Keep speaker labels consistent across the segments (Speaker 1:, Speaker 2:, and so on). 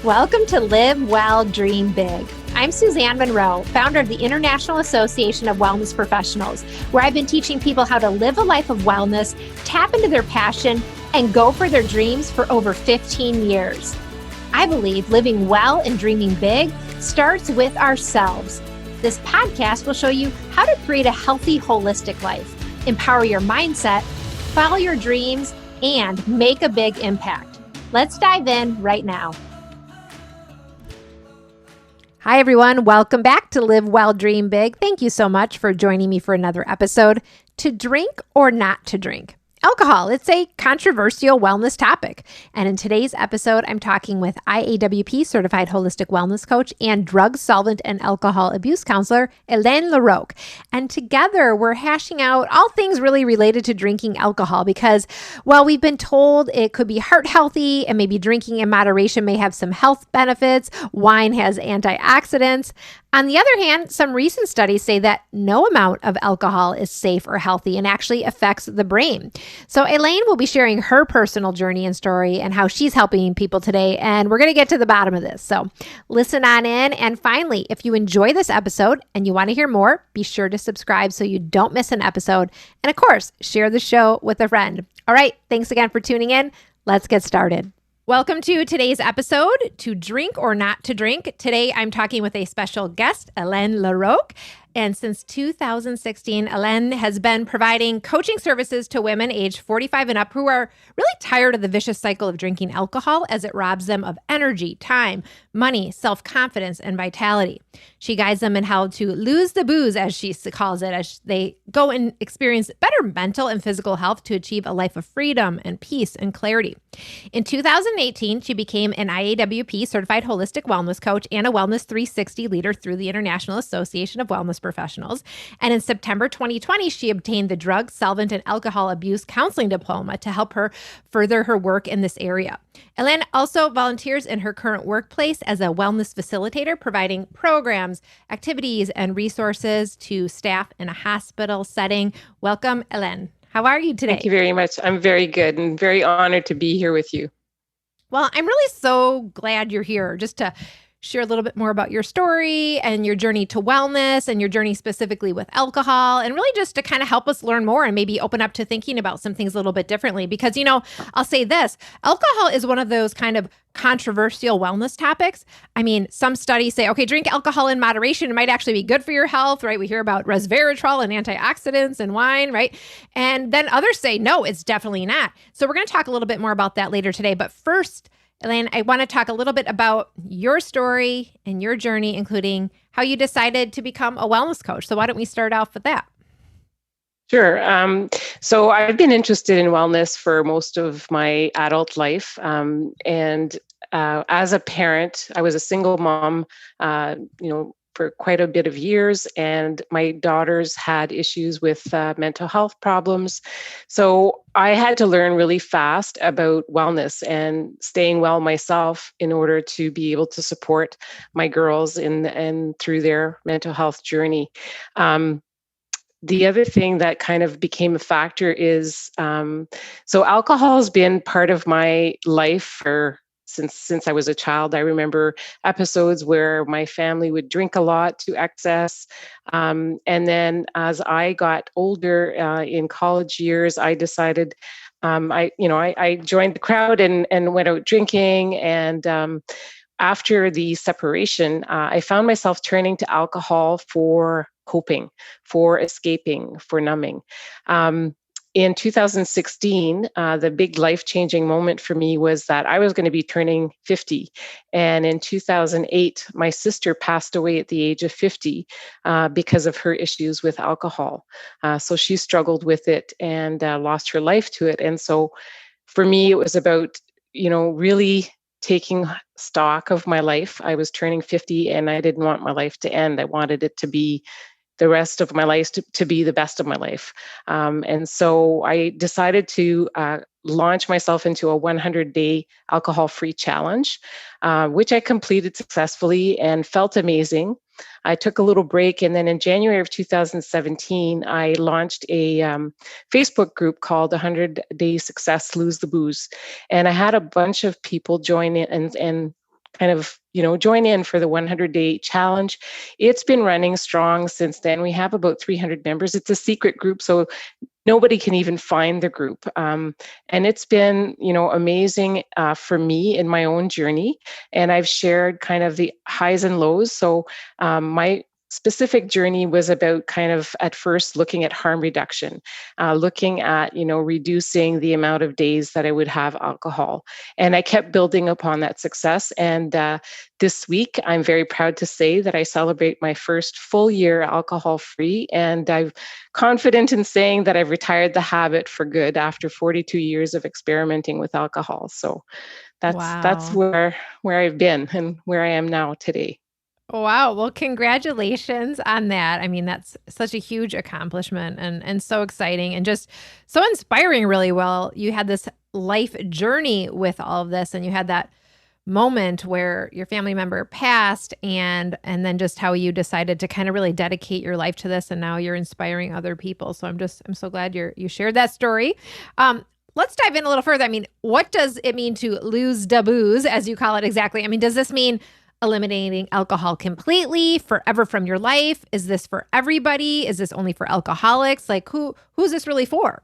Speaker 1: Welcome to Live Well, Dream Big. I'm Suzanne Monroe, founder of the International Association of Wellness Professionals, where I've been teaching people how to live a life of wellness, tap into their passion, and go for their dreams for over 15 years. I believe living well and dreaming big starts with ourselves. This podcast will show you how to create a healthy, holistic life, empower your mindset, follow your dreams, and make a big impact. Let's dive in right now. Hi, everyone. Welcome back to Live Well, Dream Big. Thank you so much for joining me for another episode. To drink or not to drink? Alcohol, it's a controversial wellness topic. And in today's episode, I'm talking with IAWP certified holistic wellness coach and drug, solvent, and alcohol abuse counselor, Helene Larocque. And together we're hashing out all things really related to drinking alcohol because while we've been told it could be heart healthy and maybe drinking in moderation may have some health benefits, wine has antioxidants. On the other hand, some recent studies say that no amount of alcohol is safe or healthy and actually affects the brain. So Helene will be sharing her personal journey and story and how she's helping people today. And we're going to get to the bottom of this. So listen on in. And finally, if you enjoy this episode and you want to hear more, be sure to subscribe so you don't miss an episode. And of course, share the show with a friend. All right. Thanks again for tuning in. Let's get started. Welcome to today's episode, To Drink or Not to Drink. Today, I'm talking with a special guest, Helene Larocque. And since 2016, Helene has been providing coaching services to women aged 45 and up who are really tired of the vicious cycle of drinking alcohol as it robs them of energy, time, money, self-confidence, and vitality. She guides them in how to lose the booze, as she calls it, as they go and experience better mental and physical health to achieve a life of freedom and peace and clarity. In 2018, she became an IAWP certified holistic wellness coach and a Wellness 360 leader through the International Association of Wellness Professionals. And in September 2020, she obtained the drug, solvent, and alcohol abuse counseling diploma to help her further her work in this area. Helene also volunteers in her current workplace as a wellness facilitator, providing programs, activities, and resources to staff in a hospital setting. Welcome, Helene. How are you today?
Speaker 2: Thank you very much. I'm very good and very honored to be here with you.
Speaker 1: Well, I'm really so glad you're here just to share a little bit more about your story and your journey to wellness and your journey specifically with alcohol, and really just to kind of help us learn more and maybe open up to thinking about some things a little bit differently. Because, I'll say this, alcohol is one of those kind of controversial wellness topics. I mean, some studies say, okay, drink alcohol in moderation. It might actually be good for your health, right? We hear about resveratrol and antioxidants and wine, right? And then others say, no, it's definitely not. So we're going to talk a little bit more about that later today. But first, Helene, I want to talk a little bit about your story and your journey, including how you decided to become a wellness coach. So why don't we start off with that?
Speaker 2: Sure. So I've been interested in wellness for most of my adult life. And as a parent, I was a single mom, for quite a bit of years, and my daughters had issues with mental health problems. So I had to learn really fast about wellness and staying well myself in order to be able to support my girls in through their mental health journey. The other thing that kind of became a factor is, so alcohol has been part of my life since I was a child. I remember episodes where my family would drink a lot to excess. And then as I got older in college years, I decided, I joined the crowd and went out drinking. And after the separation, I found myself turning to alcohol for coping, for escaping, for numbing. In 2016, the big life-changing moment for me was that I was going to be turning 50. And in 2008, my sister passed away at the age of 50 because of her issues with alcohol. So she struggled with it and lost her life to it. And so for me, it was about, really taking stock of my life. I was turning 50 and I didn't want my life to end. I wanted it to be the rest of my life to be the best of my life. And so I decided to launch myself into a 100-day alcohol-free challenge, which I completed successfully and felt amazing. I took a little break, and then in January of 2017, I launched a Facebook group called 100 Day Success Lose the Booze. And I had a bunch of people join in and kind of, join in for the 100-day challenge. It's been running strong since then. We have about 300 members. It's a secret group, so nobody can even find the group. And it's been, amazing for me in my own journey. And I've shared kind of the highs and lows. So my specific journey was about kind of at first looking at harm reduction, looking at, reducing the amount of days that I would have alcohol. And I kept building upon that success. And this week, I'm very proud to say that I celebrate my first full year alcohol free. And I'm confident in saying that I've retired the habit for good after 42 years of experimenting with alcohol. So that's
Speaker 1: Wow.
Speaker 2: where I've been and where I am now today.
Speaker 1: Wow. Well, congratulations on that. I mean, that's such a huge accomplishment and so exciting and just so inspiring, really. Well, you had this life journey with all of this, and you had that moment where your family member passed, and then just how you decided to kind of really dedicate your life to this, and now you're inspiring other people. So I'm so glad you shared that story. Let's dive in a little further. I mean, what does it mean to lose the booze, as you call it exactly? I mean, does this mean eliminating alcohol completely, forever from your life? Is this for everybody? Is this only for alcoholics? Like, who's this really for?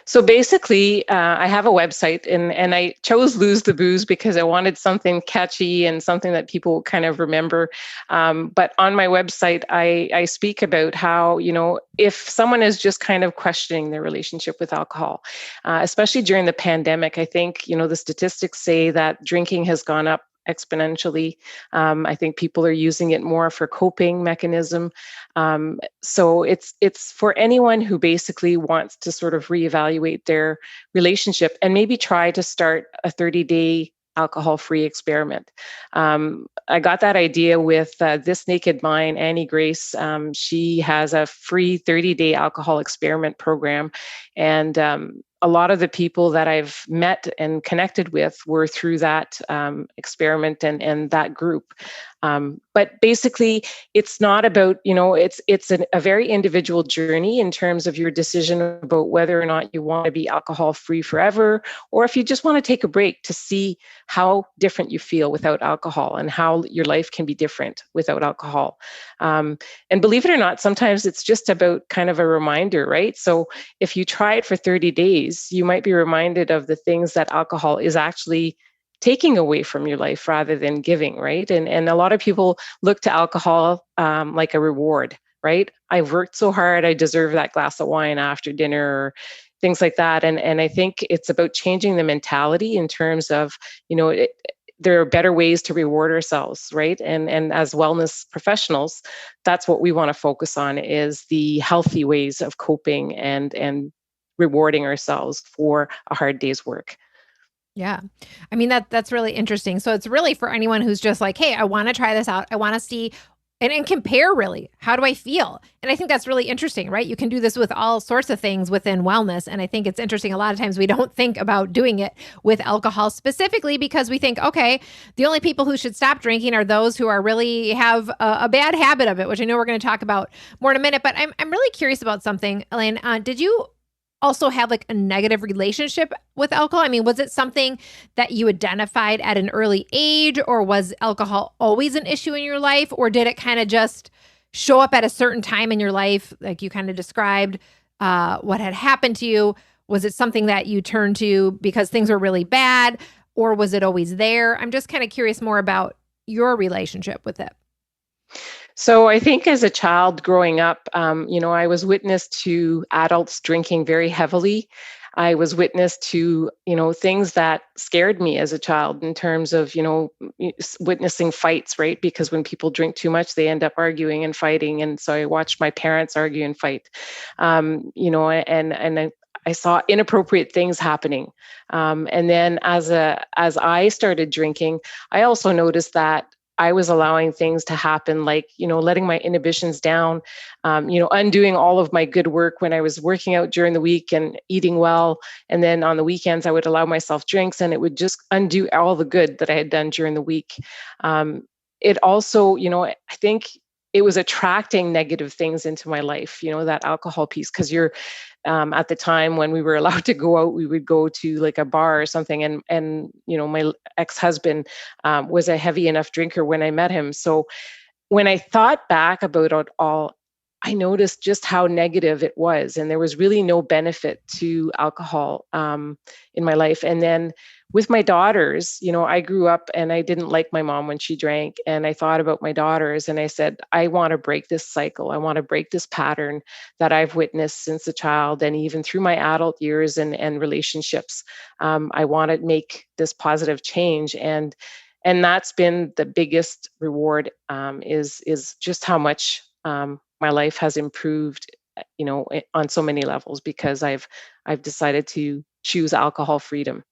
Speaker 2: So basically, I have a website, and I chose Lose the Booze because I wanted something catchy and something that people kind of remember. But on my website, I speak about how, if someone is just kind of questioning their relationship with alcohol, especially during the pandemic, I think, the statistics say that drinking has gone up exponentially. I think people are using it more for coping mechanism. So it's for anyone who basically wants to sort of reevaluate their relationship and maybe try to start a 30-day alcohol-free experiment. I got that idea with This Naked Mind, Annie Grace. She has a free 30-day alcohol experiment program. And a lot of the people that I've met and connected with were through that experiment and that group. But basically, it's not about, it's a very individual journey in terms of your decision about whether or not you want to be alcohol free forever, or if you just want to take a break to see how different you feel without alcohol and how your life can be different without alcohol. And believe it or not, sometimes it's just about kind of a reminder, right? So if you try it for 30 days, you might be reminded of the things that alcohol is actually taking away from your life rather than giving, right? And a lot of people look to alcohol like a reward, right? I've worked so hard, I deserve that glass of wine after dinner, or things like that. And I think it's about changing the mentality in terms of, there are better ways to reward ourselves, right? And as wellness professionals, that's what we want to focus on, is the healthy ways of coping and rewarding ourselves for a hard day's work.
Speaker 1: Yeah. I mean, that's really interesting. So it's really for anyone who's just like, hey, I want to try this out. I want to see and compare, really. How do I feel? And I think that's really interesting, right? You can do this with all sorts of things within wellness. And I think it's interesting. A lot of times we don't think about doing it with alcohol specifically because we think, okay, the only people who should stop drinking are those who are really have a bad habit of it, which I know we're going to talk about more in a minute. But I'm really curious about something, Elaine. Did you also have like a negative relationship with alcohol? I mean, was it something that you identified at an early age, or was alcohol always an issue in your life, or did it kind of just show up at a certain time in your life, like you kind of described what had happened to you? Was it something that you turned to because things were really bad, or was it always there? I'm just kind of curious more about your relationship with it.
Speaker 2: So I think as a child growing up, I was witness to adults drinking very heavily. I was witness to, things that scared me as a child in terms of, witnessing fights, right? Because when people drink too much, they end up arguing and fighting. And so I watched my parents argue and fight, and I saw inappropriate things happening. And then as I started drinking, I also noticed that I was allowing things to happen, like, letting my inhibitions down, undoing all of my good work when I was working out during the week and eating well. And then on the weekends, I would allow myself drinks, and it would just undo all the good that I had done during the week. It also, I think it was attracting negative things into my life, that alcohol piece, because you're at the time when we were allowed to go out, we would go to like a bar or something, and my ex-husband was a heavy enough drinker when I met him. So when I thought back about it all, I noticed just how negative it was, and there was really no benefit to alcohol in my life. And then with my daughters, I grew up and I didn't like my mom when she drank, and I thought about my daughters, and I said, I want to break this cycle. I want to break this pattern that I've witnessed since a child, and even through my adult years and relationships. I want to make this positive change, and that's been the biggest reward, is just how much my life has improved, on so many levels, because I've decided to choose alcohol freedom.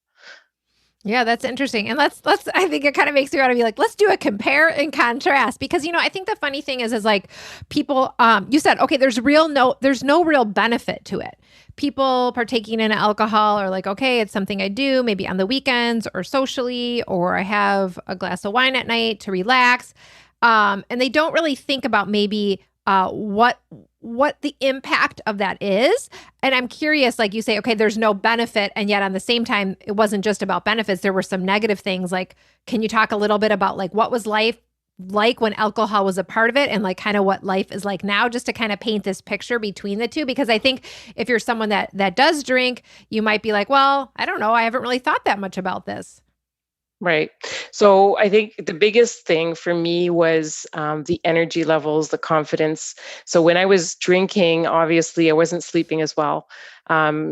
Speaker 1: Yeah, that's interesting. And let's I think it kind of makes me want to be like, let's do a compare and contrast, because I think the funny thing is like people you said, okay, there's no real benefit to it. People partaking in alcohol are like, okay, it's something I do maybe on the weekends or socially, or I have a glass of wine at night to relax. And they don't really think about maybe what the impact of that is. And I'm curious, like you say, okay, there's no benefit, and yet on the same time, it wasn't just about benefits. There were some negative things. Like, can you talk a little bit about like what was life like when alcohol was a part of it, and like kind of what life is like now, just to kind of paint this picture between the two? Because I think if you're someone that does drink, you might be like, well, I don't know, I haven't really thought that much about this.
Speaker 2: Right. So I think the biggest thing for me was the energy levels, the confidence. So when I was drinking, obviously I wasn't sleeping as well.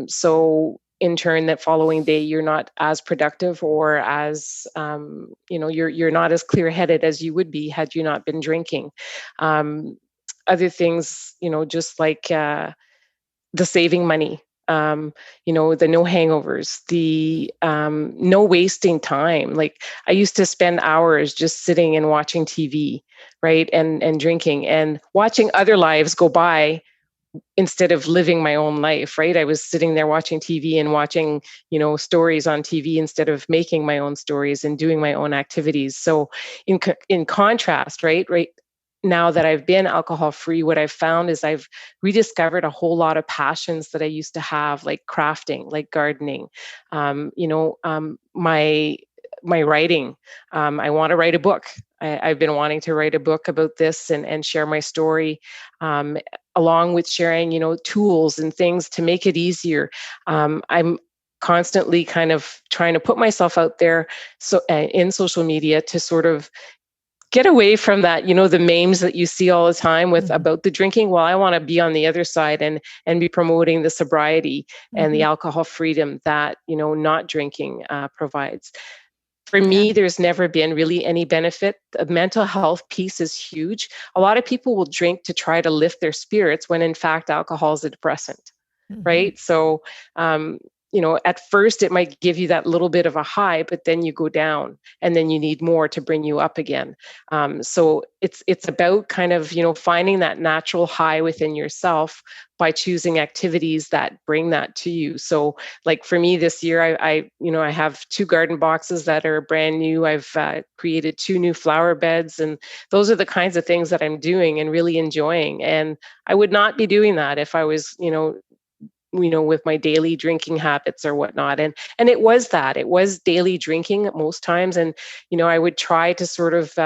Speaker 2: So in turn, that following day, you're not as productive, or as you're not as clear-headed as you would be had you not been drinking. Other things, just like the saving money, the no hangovers, the no wasting time. Like, I used to spend hours just sitting and watching TV, right? And drinking and watching other lives go by instead of living my own life, right? I was sitting there watching TV and watching, stories on TV instead of making my own stories and doing my own activities. So in contrast, right now that I've been alcohol free, what I've found is I've rediscovered a whole lot of passions that I used to have, like crafting, like gardening, my writing. I want to write a book. I've been wanting to write a book about this, and share my story, along with sharing, tools and things to make it easier. I'm constantly kind of trying to put myself out there, so in social media, to sort of get away from that, the memes that you see all the time with
Speaker 1: Mhm.
Speaker 2: about the drinking. Well, I want to be on the other side, and be promoting the sobriety and the
Speaker 1: Mhm.
Speaker 2: alcohol freedom that, not drinking provides. For
Speaker 1: Yeah.
Speaker 2: me, there's never been really any benefit. The mental health piece is huge. A lot of people will drink to try to lift their spirits, when in fact alcohol is a depressant,
Speaker 1: Mhm.
Speaker 2: right? So, at first it might give you that little bit of a high, but then you go down, and then you need more to bring you up again. So it's about kind of, finding that natural high within yourself by choosing activities that bring that to you. So, like for me this year, I have 2 garden boxes that are brand new. I've created 2 new flower beds, and those are the kinds of things that I'm doing and really enjoying. And I would not be doing that if I was, with my daily drinking habits or whatnot. And it was daily drinking most times. And, I would try to sort of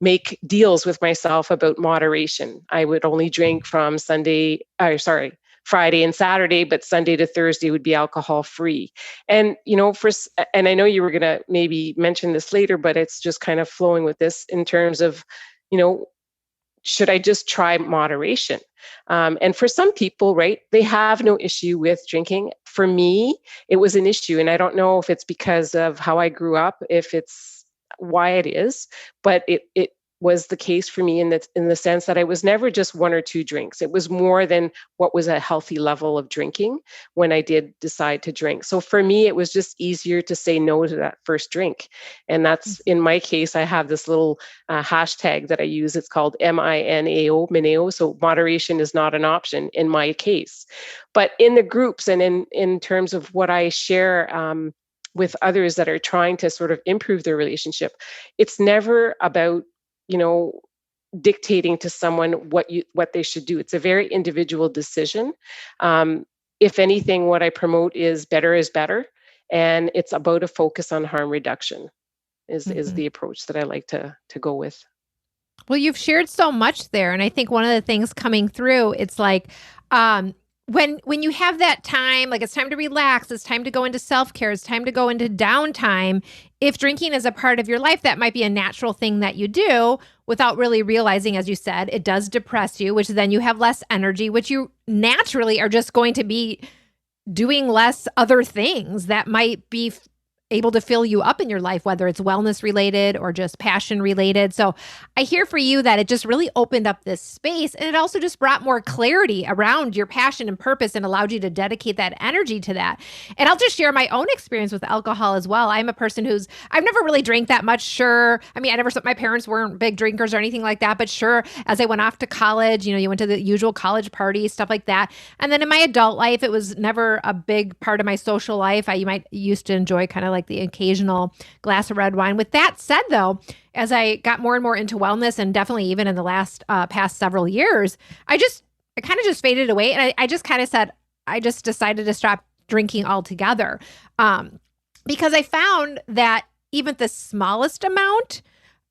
Speaker 2: make deals with myself about moderation. I would only drink from Friday and Saturday, but Sunday to Thursday would be alcohol free. And, and I know you were going to maybe mention this later, but it's just kind of flowing with this in terms of, you know, should I just try moderation? And for some people, right, they have no issue with drinking. For me, it was an issue. And I don't know if it's because of how I grew up, if it's why it is, but it was the case for me in the sense that I was never just 1 or 2 drinks. It was more than what was a healthy level of drinking when I did decide to drink. So for me, it was just easier to say no to that first drink. And that's, in my case, I have this little hashtag that I use. It's called MINAO, Mineo. So moderation is not an option in my case. But in the groups, and in terms of what I share with others that are trying to sort of improve their relationship, it's never about, you know, dictating to someone what they should do. It's a very individual decision. If anything, what I promote is better, and it's about a focus on harm reduction. Is the approach that I like to go with.
Speaker 1: Well, you've shared so much there, and I think one of the things coming through, it's like, when you have that time, like it's time to relax, it's time to go into self-care, it's time to go into downtime. If drinking is a part of your life, that might be a natural thing that you do without really realizing, as you said, it does depress you, which then you have less energy, which you naturally are just going to be doing less other things that might be able to fill you up in your life, whether it's wellness related or just passion related. So I hear for you that it just really opened up this space, and it also just brought more clarity around your passion and purpose and allowed you to dedicate that energy to that. And I'll just share my own experience with alcohol as well. I'm a person I've never really drank that much. Sure. I mean, my parents weren't big drinkers or anything like that, but sure, as I went off to college, you went to the usual college parties, stuff like that. And then in my adult life, it was never a big part of my social life. I used to enjoy kind of like the occasional glass of red wine. With that said, though, as I got more and more into wellness, and definitely even in the last past several years, I kind of just faded away. And I just kind of said, I just decided to stop drinking altogether. Because I found that even the smallest amount,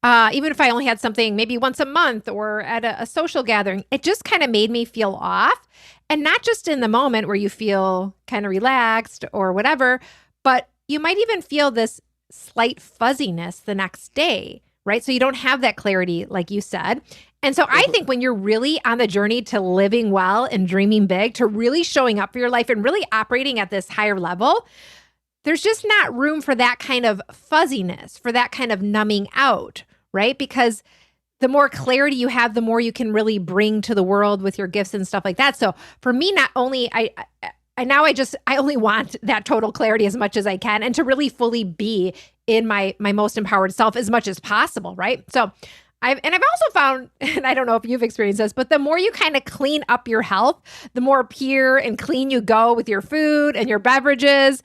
Speaker 1: even if I only had something maybe once a month or at a social gathering, it just kind of made me feel off. And not just in the moment where you feel kind of relaxed or whatever, but you might even feel this slight fuzziness the next day, right? So you don't have that clarity, like you said. And so I think when you're really on the journey to living well and dreaming big, to really showing up for your life and really operating at this higher level, there's just not room for that kind of fuzziness, for that kind of numbing out, right? Because the more clarity you have, the more you can really bring to the world with your gifts and stuff like that. So for me, not only I only want that total clarity as much as I can, and to really fully be in my most empowered self as much as possible, right? So I've also found, and I don't know if you've experienced this, but the more you kind of clean up your health, the more pure and clean you go with your food and your beverages,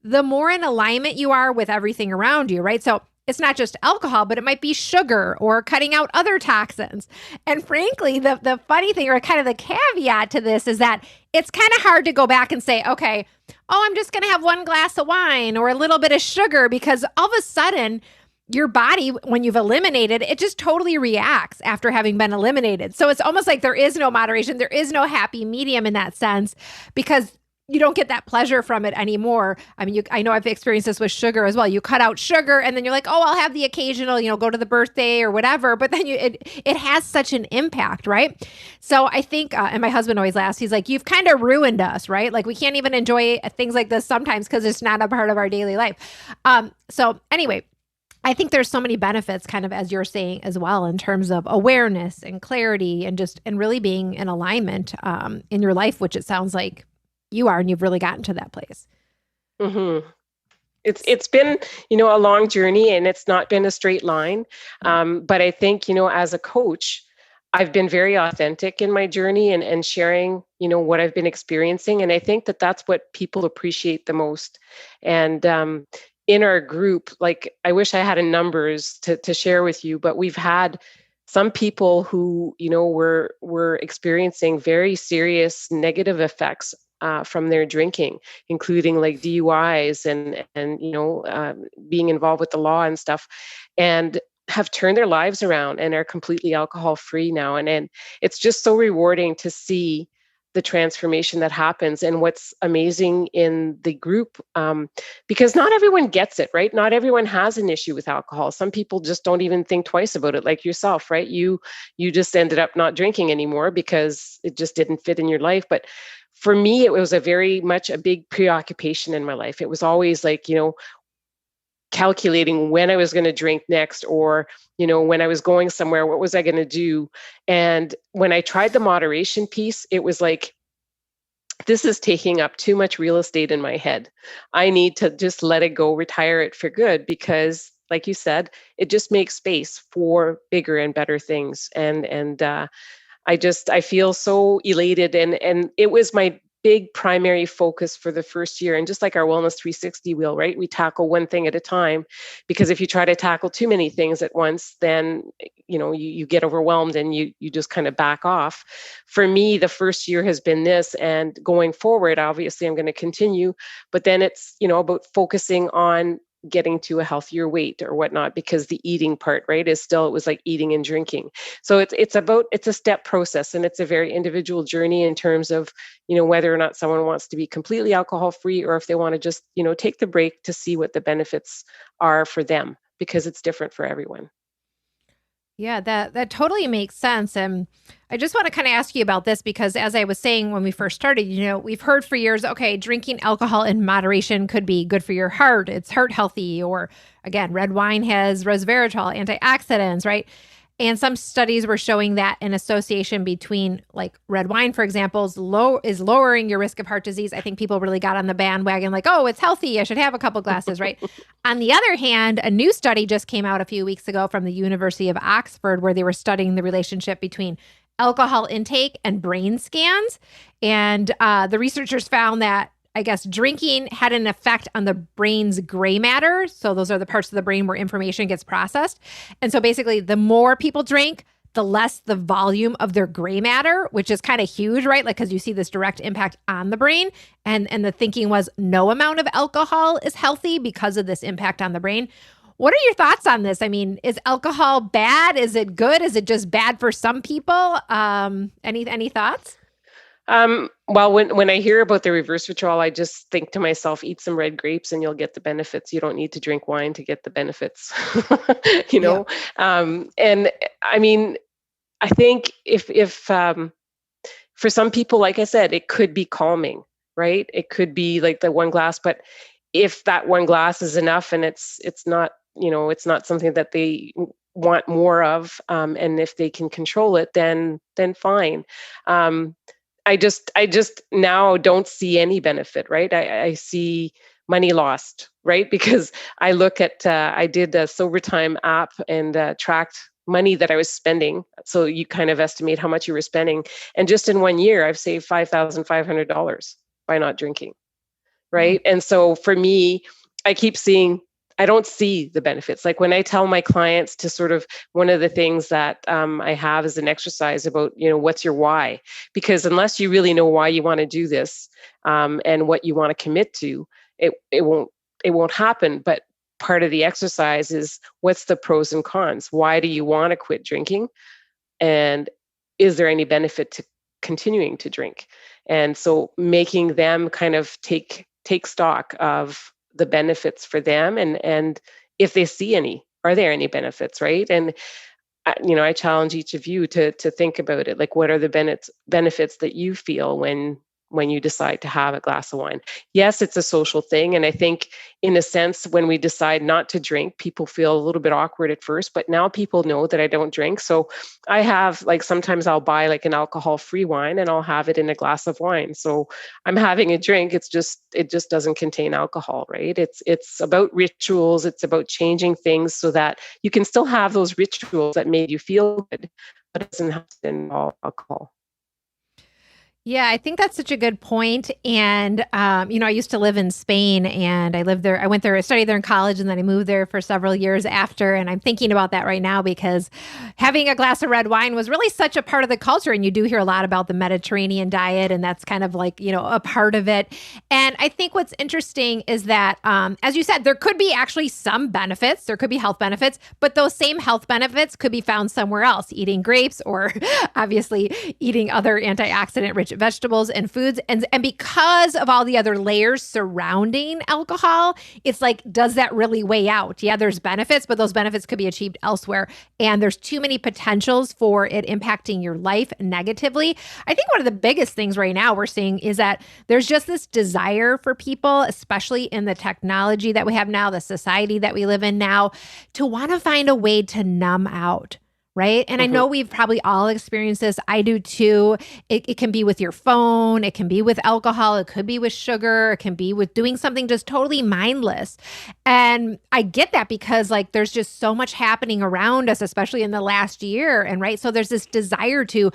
Speaker 1: the more in alignment you are with everything around you, right? So it's not just alcohol, but it might be sugar or cutting out other toxins. And frankly, the funny thing, or kind of the caveat to this, is that it's kind of hard to go back and say, okay, I'm just going to have one glass of wine or a little bit of sugar, because all of a sudden your body, when you've eliminated, it just totally reacts after having been eliminated. So it's almost like there is no moderation. There is no happy medium in that sense, because you don't get that pleasure from it anymore. I mean, I know I've experienced this with sugar as well. You cut out sugar and then you're like, I'll have the occasional, go to the birthday or whatever. But then it has such an impact, right? So I think, and my husband always laughs, he's like, you've kind of ruined us, right? Like we can't even enjoy things like this sometimes because it's not a part of our daily life. So anyway, I think there's so many benefits, kind of as you're saying as well, in terms of awareness and clarity and really being in alignment in your life, which it sounds like you are, and you've really gotten to that place.
Speaker 2: Mm-hmm. It's been, a long journey, and it's not been a straight line. But I think, as a coach, I've been very authentic in my journey and sharing, what I've been experiencing. And I think that that's what people appreciate the most. And in our group, like, I wish I had a numbers to share with you, but we've had some people who, were experiencing very serious negative effects from their drinking, including like DUIs and being involved with the law and stuff, and have turned their lives around and are completely alcohol free now. And it's just so rewarding to see the transformation that happens. And what's amazing in the group, because not everyone gets it, right? Not everyone has an issue with alcohol. Some people just don't even think twice about it, like yourself, right? You just ended up not drinking anymore because it just didn't fit in your life. But for me, it was a very much a big preoccupation in my life. It was always like, calculating when I was going to drink next, or, when I was going somewhere, what was I going to do? And when I tried the moderation piece, it was like, this is taking up too much real estate in my head. I need to just let it go, retire it for good, because like you said, it just makes space for bigger and better things. And I feel so elated. And it was my big primary focus for the first year. And just like our Wellness 360 wheel, right? We tackle one thing at a time, because if you try to tackle too many things at once, then you get overwhelmed and you just kind of back off. For me, the first year has been this, and going forward, obviously I'm going to continue, but then it's about focusing on getting to a healthier weight or whatnot, because the eating part, right, is still, it was like eating and drinking. So it's a step process, and it's a very individual journey in terms of whether or not someone wants to be completely alcohol free, or if they want to just take the break to see what the benefits are for them, because it's different for everyone.
Speaker 1: Yeah, that totally makes sense. And I just want to kind of ask you about this because, as I was saying when we first started, we've heard for years, okay, drinking alcohol in moderation could be good for your heart. It's heart healthy. Or again, red wine has resveratrol, antioxidants, right? And some studies were showing that an association between, like, red wine, for example, is lowering your risk of heart disease. I think people really got on the bandwagon like, oh, it's healthy, I should have a couple glasses, right? On the other hand, a new study just came out a few weeks ago from the University of Oxford, where they were studying the relationship between alcohol intake and brain scans. And the researchers found that, I guess, drinking had an effect on the brain's gray matter. So those are the parts of the brain where information gets processed. And so basically, the more people drink, the less the volume of their gray matter, which is kind of huge, right? Like, because you see this direct impact on the brain. And the thinking was no amount of alcohol is healthy because of this impact on the brain. What are your thoughts on this? I mean, is alcohol bad? Is it good? Is it just bad for some people? Any thoughts?
Speaker 2: Well, when I hear about the reverse withdrawal, I just think to myself, eat some red grapes and you'll get the benefits. You don't need to drink wine to get the benefits, you know? And I mean, I think if for some people, like I said, it could be calming, right? It could be like the one glass, but if that one glass is enough and it's not, it's not something that they want more of, and if they can control it, then fine. I just now don't see any benefit, right? I see money lost, right? Because I look at, I did a Sober Time app and tracked money that I was spending. So you kind of estimate how much you were spending. And just in 1 year, I've saved $5,500 by not drinking, right? And so for me, I keep seeing, I don't see the benefits. Like when I tell my clients to sort of, one of the things that I have is an exercise about, what's your why? Because unless you really know why you want to do this, and what you want to commit to, it won't happen. But part of the exercise is, what's the pros and cons? Why do you want to quit drinking? And is there any benefit to continuing to drink? And so making them kind of take stock of the benefits for them, and if they see any, are there any benefits, right? And I challenge each of you to think about it. Like, what are the benefits that you feel when you decide to have a glass of wine? Yes, it's a social thing, and I think in a sense, when we decide not to drink, people feel a little bit awkward at first, but now people know that I don't drink. So I have, like, sometimes I'll buy like an alcohol-free wine and I'll have it in a glass of wine. So I'm having a drink. It just doesn't contain alcohol, right? It's about rituals. It's about changing things so that you can still have those rituals that made you feel good, but it doesn't have to involve alcohol.
Speaker 1: Yeah, I think that's such a good point. And, I used to live in Spain and I lived there. I went there, I studied there in college, and then I moved there for several years after. And I'm thinking about that right now because having a glass of red wine was really such a part of the culture. And you do hear a lot about the Mediterranean diet, and that's kind of like, a part of it. And I think what's interesting is that, as you said, there could be actually some benefits, there could be health benefits, but those same health benefits could be found somewhere else, eating grapes or obviously eating other antioxidant rich vegetables and foods. And because of all the other layers surrounding alcohol, it's like, does that really weigh out? Yeah, there's benefits, but those benefits could be achieved elsewhere. And there's too many potentials for it impacting your life negatively. I think one of the biggest things right now we're seeing is that there's just this desire for people, especially in the technology that we have now, the society that we live in now, to want to find a way to numb out. Right. And I know we've probably all experienced this. I do too. It can be with your phone. It can be with alcohol. It could be with sugar. It can be with doing something just totally mindless. And I get that because, like, there's just so much happening around us, especially in the last year. And right. So there's this desire to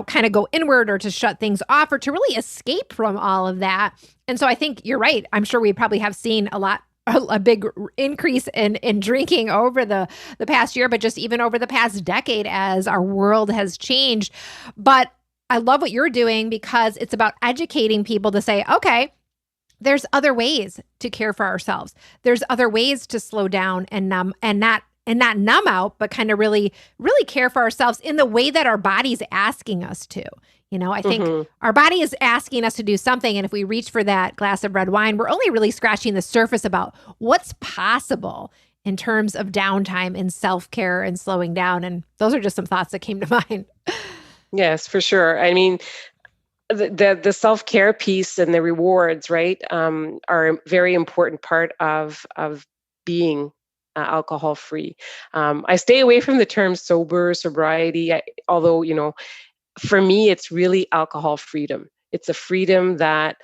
Speaker 1: kind of go inward or to shut things off or to really escape from all of that. And so I think you're right. I'm sure we probably have seen a big increase in drinking over the past year, but just even over the past decade as our world has changed. But I love what you're doing because it's about educating people to say, okay, there's other ways to care for ourselves. There's other ways to slow down and not numb out, but kind of really, really care for ourselves in the way that our body's asking us to. I think our body is asking us to do something. And if we reach for that glass of red wine, we're only really scratching the surface about what's possible in terms of downtime and self-care and slowing down. And those are just some thoughts that came to mind.
Speaker 2: Yes, for sure. I mean, the self-care piece and the rewards, right, are a very important part of being alcohol free. I stay away from the term sobriety, although, for me, it's really alcohol freedom. It's a freedom that,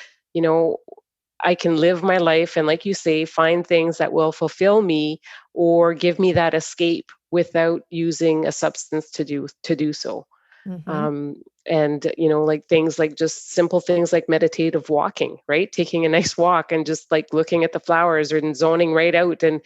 Speaker 2: I can live my life and, like you say, find things that will fulfill me or give me that escape without using a substance to do so.
Speaker 1: Mm-hmm.
Speaker 2: um, and like things like just simple things like meditative walking, right, taking a nice walk and just like looking at the flowers and zoning right out, and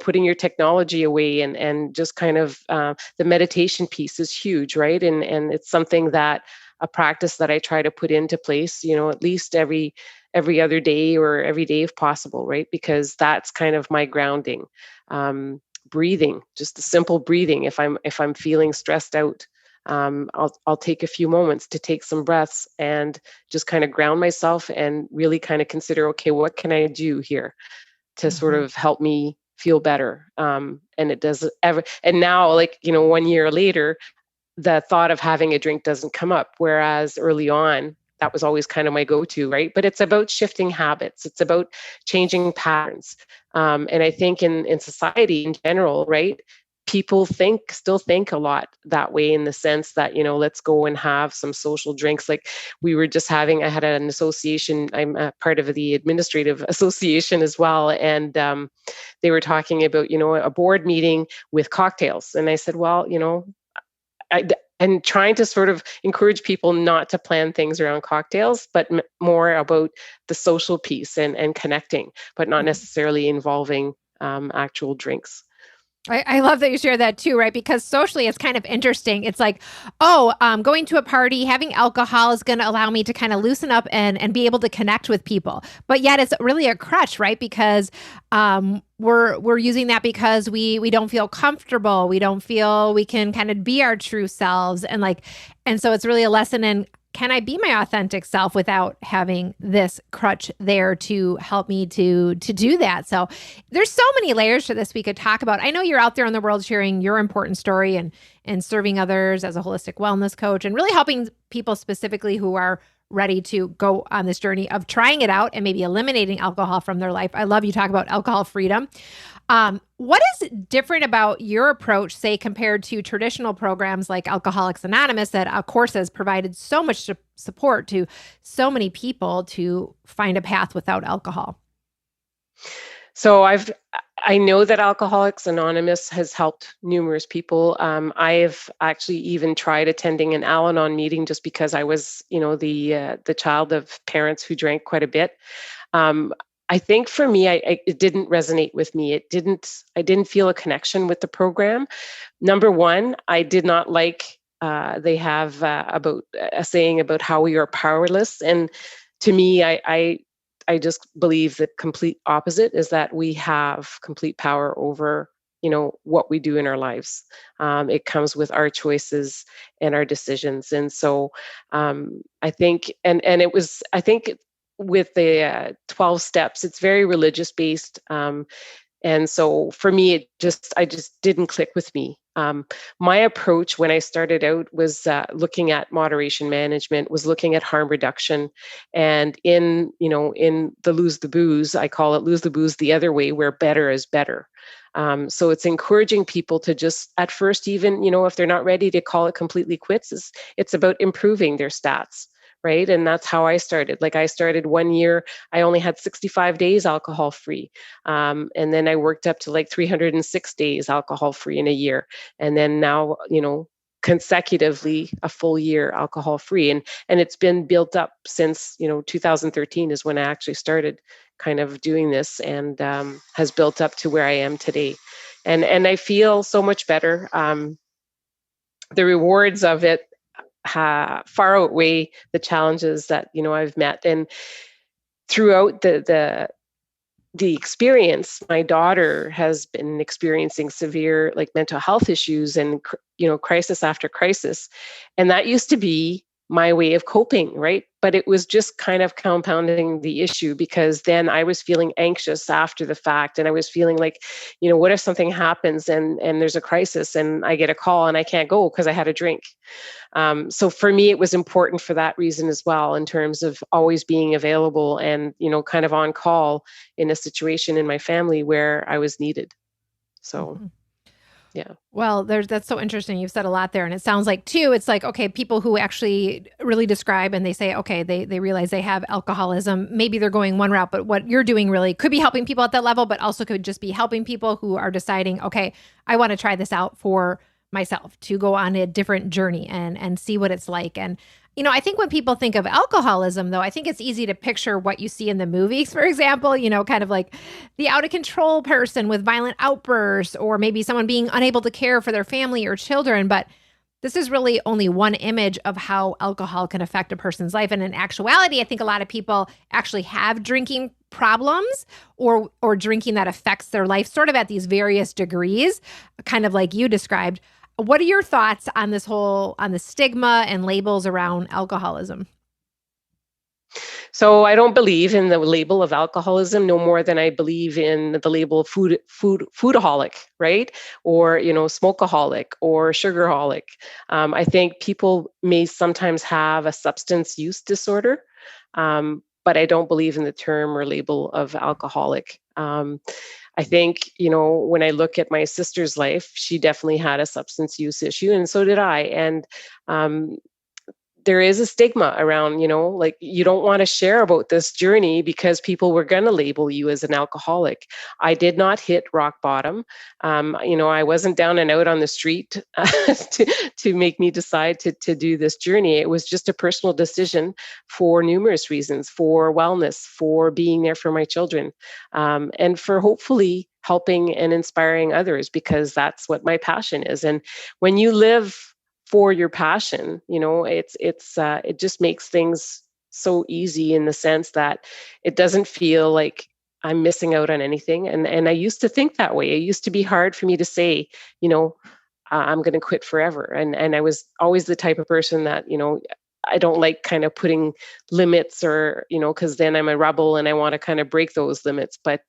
Speaker 2: putting your technology away, and just kind of the meditation piece is huge, right, and it's something that a practice that I try to put into place, at least every other day or every day if possible, right, because that's kind of my grounding. Breathing, just the simple breathing, if I'm feeling stressed out, I'll take a few moments to take some breaths and just kind of ground myself and really kind of consider, okay, what can I do here to sort
Speaker 1: Mm-hmm.
Speaker 2: of help me feel better? And it does ever. And now, like 1 year later, the thought of having a drink doesn't come up. Whereas early on, that was always kind of my go-to, right? But it's about shifting habits. It's about changing patterns. And I think in society in general, right, people still think a lot that way, in the sense that, let's go and have some social drinks. Like we were just having, I had an association, I'm a part of the administrative association as well. And they were talking about, a board meeting with cocktails. And I said, well, and trying to sort of encourage people not to plan things around cocktails, but more about the social piece and connecting, but not necessarily involving actual drinks.
Speaker 1: I love that you share that too, right? Because socially, it's kind of interesting. It's like, going to a party, having alcohol is going to allow me to kind of loosen up and be able to connect with people. But yet, it's really a crutch, right? Because we're using that because we don't feel comfortable. We don't feel we can kind of be our true selves, and so it's really a lesson in, can I be my authentic self without having this crutch there to help me to do that? So there's so many layers to this we could talk about. I know you're out there in the world sharing your important story and serving others as a holistic wellness coach and really helping people specifically who are ready to go on this journey of trying it out and maybe eliminating alcohol from their life. I love you talk about alcohol freedom. What is different about your approach, say, compared to traditional programs like Alcoholics Anonymous that, of course, has provided so much support to so many people to find a path without alcohol?
Speaker 2: So I know that Alcoholics Anonymous has helped numerous people. I've actually even tried attending an Al-Anon meeting just because I was, the child of parents who drank quite a bit. I think for me, it didn't resonate with me. I didn't feel a connection with the program. Number one, I did not like, they have about a saying about how we are powerless. And to me, I just believe the complete opposite is that we have complete power over, what we do in our lives. It comes with our choices and our decisions. And so I think, and it was, I think with the 12 steps, it's very religious based. And so for me, I just didn't click with me. My approach when I started out was looking at moderation management, was looking at harm reduction, and in the lose the booze, I call it lose the booze the other way, where better is better. So it's encouraging people to just at first, even if they're not ready to call it completely quits, it's about improving their stats. Right. And that's how I started. Like I started 1 year, I only had 65 days alcohol free. And then I worked up to like 306 days alcohol free in a year. And then now, consecutively a full year alcohol free, and it's been built up since 2013 is when I actually started kind of doing this, and has built up to where I am today, and I feel so much better. The rewards of it far outweigh the challenges that I've met, and throughout the experience, my daughter has been experiencing severe like mental health issues and crisis after crisis, and that used to be my way of coping, right? But it was just kind of compounding the issue, because then I was feeling anxious after the fact, and I was feeling like, what if something happens and there's a crisis and I get a call and I can't go because I had a drink. So for me, it was important for that reason as well, in terms of always being available and, kind of on call in a situation in my family where I was needed. So,
Speaker 1: Mhm.
Speaker 2: yeah.
Speaker 1: Well, that's so interesting. You've said a lot there. And it sounds like, too, it's like, okay, people who actually really describe and they say, okay, they realize they have alcoholism. Maybe they're going one route, but what you're doing really could be helping people at that level, but also could just be helping people who are deciding, okay, I want to try this out for myself, to go on a different journey and see what it's like. And I think when people think of alcoholism, though, I think it's easy to picture what you see in the movies, for example, kind of like the out of control person with violent outbursts, or maybe someone being unable to care for their family or children. But this is really only one image of how alcohol can affect a person's life. And in actuality, I think a lot of people actually have drinking problems, or drinking that affects their life sort of at these various degrees, kind of like you described. What are your thoughts on on the stigma and labels around alcoholism?
Speaker 2: So I don't believe in the label of alcoholism no more than I believe in the label of foodaholic, right? Or, smokeaholic or sugarholic. I think people may sometimes have a substance use disorder, but I don't believe in the term or label of alcoholic. I think, when I look at my sister's life, she definitely had a substance use issue, and so did I. And um, there is a stigma around, like, you don't want to share about this journey because people were going to label you as an alcoholic. I did not hit rock bottom. I wasn't down and out on the street to make me decide to do this journey. It was just a personal decision for numerous reasons, for wellness, for being there for my children, and for hopefully helping and inspiring others, because that's what my passion is. And when you live for your passion, it just makes things so easy, in the sense that it doesn't feel like I'm missing out on anything. And I used to think that way. It used to be hard for me to say, I'm going to quit forever. And I was always the type of person that, I don't like kind of putting limits, or, because then I'm a rebel and I want to kind of break those limits. But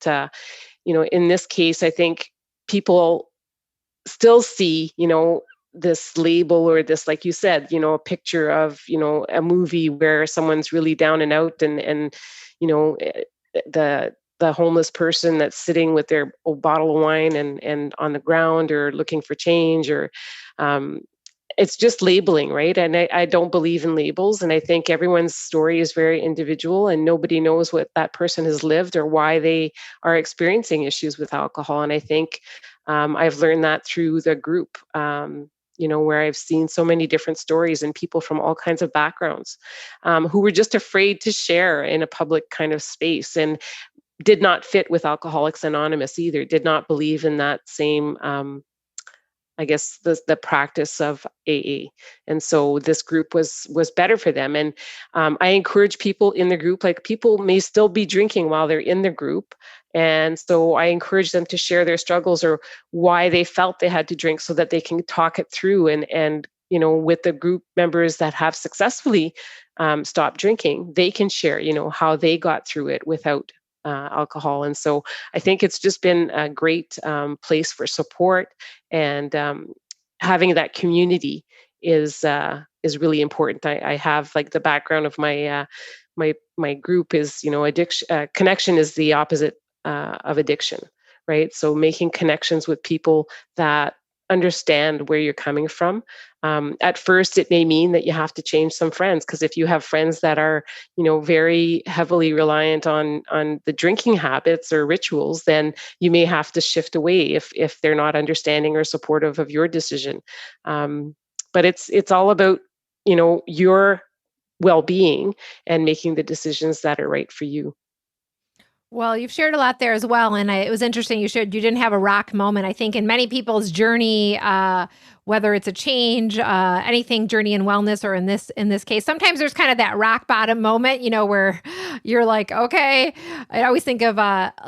Speaker 2: in this case, I think people still see, this label, or this, like you said, a picture of, a movie where someone's really down and out, and you know, eh, the homeless person that's sitting with their old bottle of wine and on the ground, or looking for change, or um, it's just labeling, right? And I don't believe in labels. And I think everyone's story is very individual, and nobody knows what that person has lived or why they are experiencing issues with alcohol. And I think I've learned that through the group, where I've seen so many different stories and people from all kinds of backgrounds, who were just afraid to share in a public kind of space, and did not fit with Alcoholics Anonymous either, did not believe in that same I guess the practice of AA, and so this group was better for them. And I encourage people in the group, like, people may still be drinking while they're in the group, and so I encourage them to share their struggles, or why they felt they had to drink, so that they can talk it through. And with the group members that have successfully stopped drinking, they can share how they got through it without alcohol. And so I think it's just been a great place for support, and having that community is really important. I have, like, the background of my group is, addiction. Connection is the opposite of addiction, right? So making connections with people that understand where you're coming from. At first, it may mean that you have to change some friends, because if you have friends that are, very heavily reliant on the drinking habits or rituals, then you may have to shift away if they're not understanding or supportive of your decision. Um, But it's all about, your well-being and making the decisions that are right for you.
Speaker 1: Well, you've shared a lot there as well, and it was interesting. You didn't have a rock moment. I think in many people's journey, whether it's a change, anything journey in wellness, or in this case, sometimes there's kind of that rock bottom moment, where you're like, okay. I always think of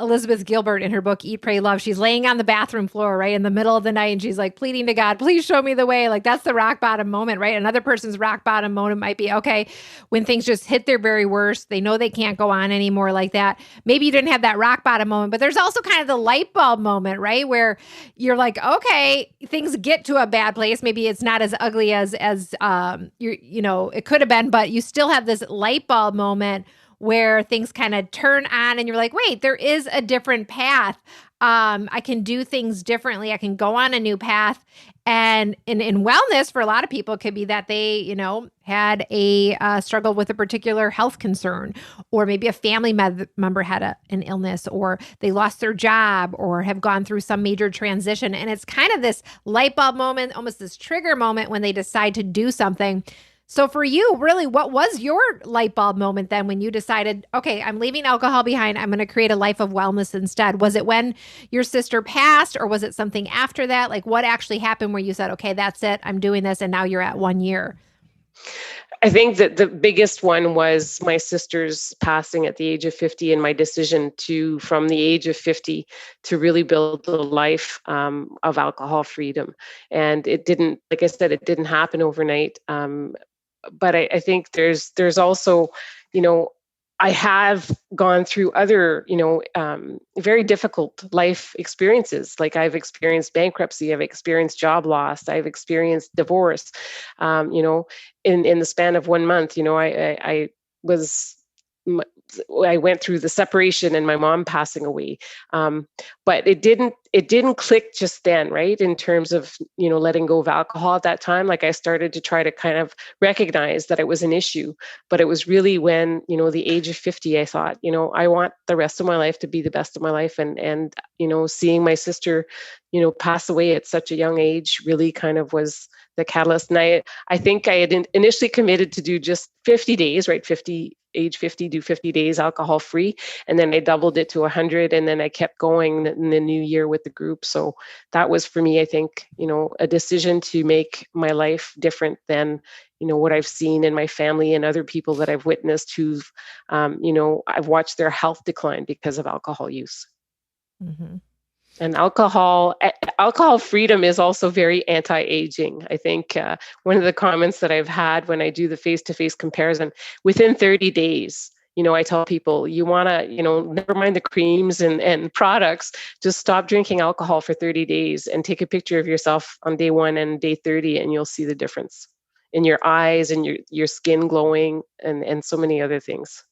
Speaker 1: Elizabeth Gilbert in her book Eat, Pray, Love. She's laying on the bathroom floor, right, in the middle of the night, and she's like pleading to God, please show me the way. Like that's the rock bottom moment, right? Another person's rock bottom moment might be okay when things just hit their very worst. They know they can't go on anymore like that. Maybe you didn't have that rock bottom moment, but there's also kind of the light bulb moment, where you're like, okay, things get to a bad place. Maybe it's not as ugly as it could have been, but you still have this light bulb moment where things kind of turn on and you're like, wait, there is a different path. I can do things differently. I can go on a new path. And in wellness, for a lot of people, it could be that they, had a struggle with a particular health concern, or maybe a family member had an illness, or they lost their job, or have gone through some major transition. And it's kind of this light bulb moment, almost this trigger moment when they decide to do something. So for you, really, what was your light bulb moment then when you decided, okay, I'm leaving alcohol behind. I'm going to create a life of wellness instead? Was it when your sister passed, or was it something after that? Like what actually happened where you said, okay, that's it, I'm doing this, and now you're at 1 year?
Speaker 2: I think that the biggest one was my sister's passing at the age of 50, and my decision from the age of 50, to really build a life of alcohol freedom. And it didn't, like I said, it didn't happen overnight. But I think there's also, I have gone through other, very difficult life experiences. Like I've experienced bankruptcy, I've experienced job loss, I've experienced divorce. In the span of 1 month, I was. I went through the separation and my mom passing away, but it didn't click just then, right? In terms of letting go of alcohol at that time, like I started to try to kind of recognize that it was an issue, but it was really when the age of 50, I thought, I want the rest of my life to be the best of my life, and seeing my sister pass away at such a young age really kind of was the catalyst. And I think I had initially committed to do just 50 days, right? Age 50, do 50 days alcohol free. And then I doubled it to 100. And then I kept going in the new year with the group. So that was for me, I think, a decision to make my life different than, what I've seen in my family and other people that I've witnessed who've, I've watched their health decline because of alcohol use.
Speaker 1: Mm-hmm.
Speaker 2: And alcohol freedom is also very anti-aging. I think one of the comments that I've had when I do the face-to-face comparison, within 30 days, I tell people, you want to, never mind the creams and products, just stop drinking alcohol for 30 days and take a picture of yourself on day 1 and day 30, and you'll see the difference in your eyes and your skin glowing and so many other things.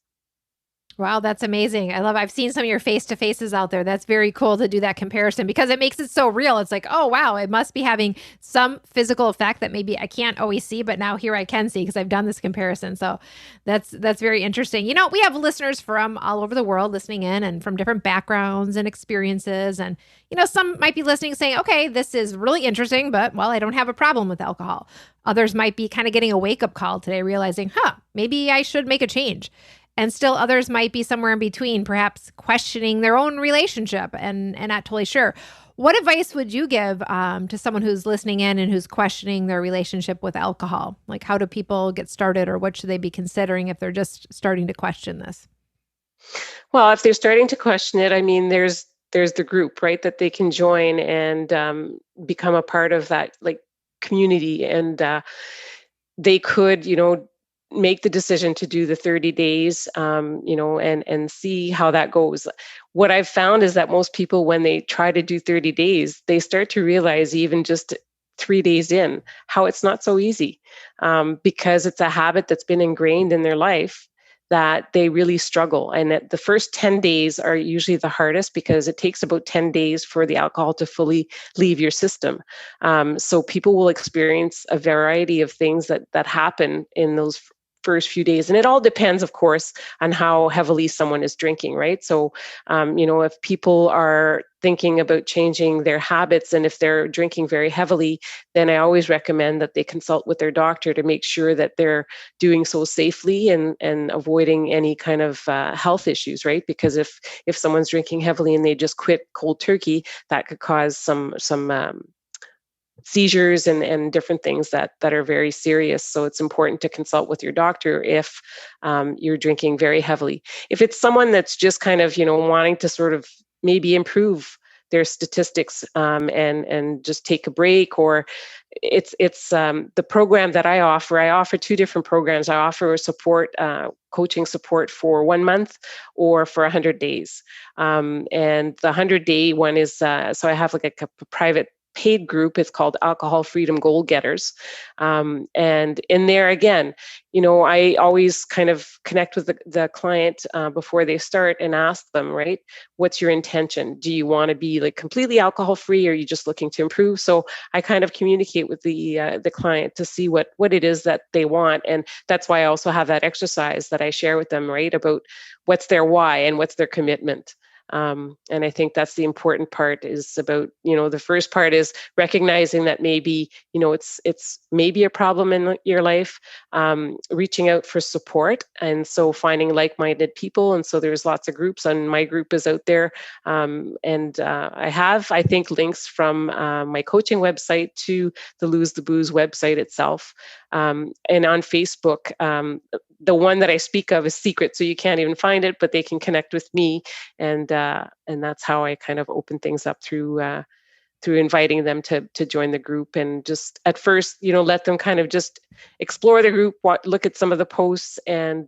Speaker 1: Wow, that's amazing. I've seen some of your face-to-faces out there. That's very cool to do that comparison because it makes it so real. It's like, oh, wow, it must be having some physical effect that maybe I can't always see, but now here I can see because I've done this comparison. So that's very interesting. We have listeners from all over the world listening in and from different backgrounds and experiences. And, some might be listening saying, okay, this is really interesting, but, well, I don't have a problem with alcohol. Others might be kind of getting a wake-up call today, realizing, maybe I should make a change. And still others might be somewhere in between, perhaps questioning their own relationship and not totally sure. What advice would you give to someone who's listening in and who's questioning their relationship with alcohol? Like, how do people get started, or what should they be considering if they're just starting to question this?
Speaker 2: Well, if they're starting to question it, I mean, there's the group, right, that they can join and become a part of that, like, community. And they could, make the decision to do the 30 days, and see how that goes. What I've found is that most people, when they try to do 30 days, they start to realize, even just 3 days in, how it's not so easy, because it's a habit that's been ingrained in their life that they really struggle. And that the first 10 days are usually the hardest because it takes about 10 days for the alcohol to fully leave your system. So people will experience a variety of things that happen in those first few days. And it all depends, of course, on how heavily someone is drinking, right? So, if people are thinking about changing their habits and if they're drinking very heavily, then I always recommend that they consult with their doctor to make sure that they're doing so safely and avoiding any kind of health issues, right? Because if someone's drinking heavily and they just quit cold turkey, that could cause some seizures and different things that are very serious. So it's important to consult with your doctor if you're drinking very heavily. If it's someone that's just kind of wanting to sort of maybe improve their statistics and just take a break, or it's the program that I offer. I offer two different programs. I offer support. Coaching support for 1 month or for 100 days. And the 100-day one is, so I have like a private paid group. It's called Alcohol Freedom Goal Getters. And in there, again, I always kind of connect with the client before they start and ask them, right, what's your intention? Do you want to be like completely alcohol free, or are you just looking to improve? So I kind of communicate with the client to see what it is that they want. And that's why I also have that exercise that I share with them, right, about what's their why and what's their commitment. And I think that's the important part, is about, the first part is recognizing that maybe, it's maybe a problem in your life, reaching out for support. And so finding like-minded people. And so there's lots of groups, and my group is out there. And I have, I think, links from my coaching website to the Lose the Booze website itself. And on Facebook, the one that I speak of is secret, so you can't even find it, but they can connect with me. And that's how I kind of open things up through inviting them to join the group, and just at first, let them kind of just explore the group, look at some of the posts, and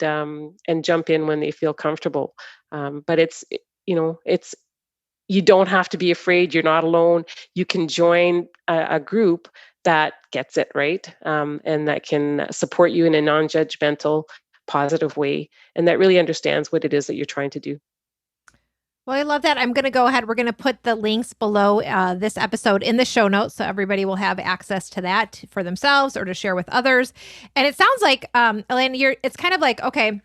Speaker 2: jump in when they feel comfortable. But it's you don't have to be afraid. You're not alone. You can join a group that gets it right, and that can support you in a non-judgmental, positive way, and that really understands what it is that you're trying to do.
Speaker 1: Well, I love that. I'm going to go ahead. We're going to put the links below this episode in the show notes, so everybody will have access to that for themselves or to share with others. And it sounds like, Elaine, it's kind of like, okay,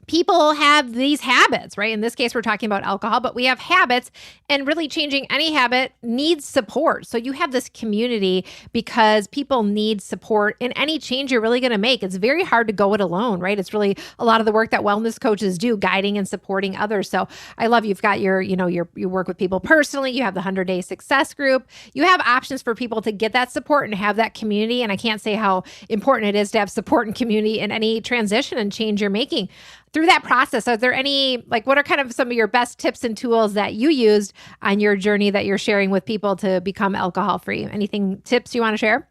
Speaker 1: people have these habits, right? In this case, we're talking about alcohol, but we have habits, and really changing any habit needs support. So you have this community because people need support in any change you're really going to make. It's very hard to go it alone, right? It's really a lot of the work that wellness coaches do, guiding and supporting others. So I love you've got you work with people personally. You have the 100-day success group. You have options for people to get that support and have that community. And I can't say how important it is to have support and community in any transition and change you're making. Through that process, are there any, what are kind of some of your best tips and tools that you used on your journey that you're sharing with people to become alcohol free? Tips you want to share?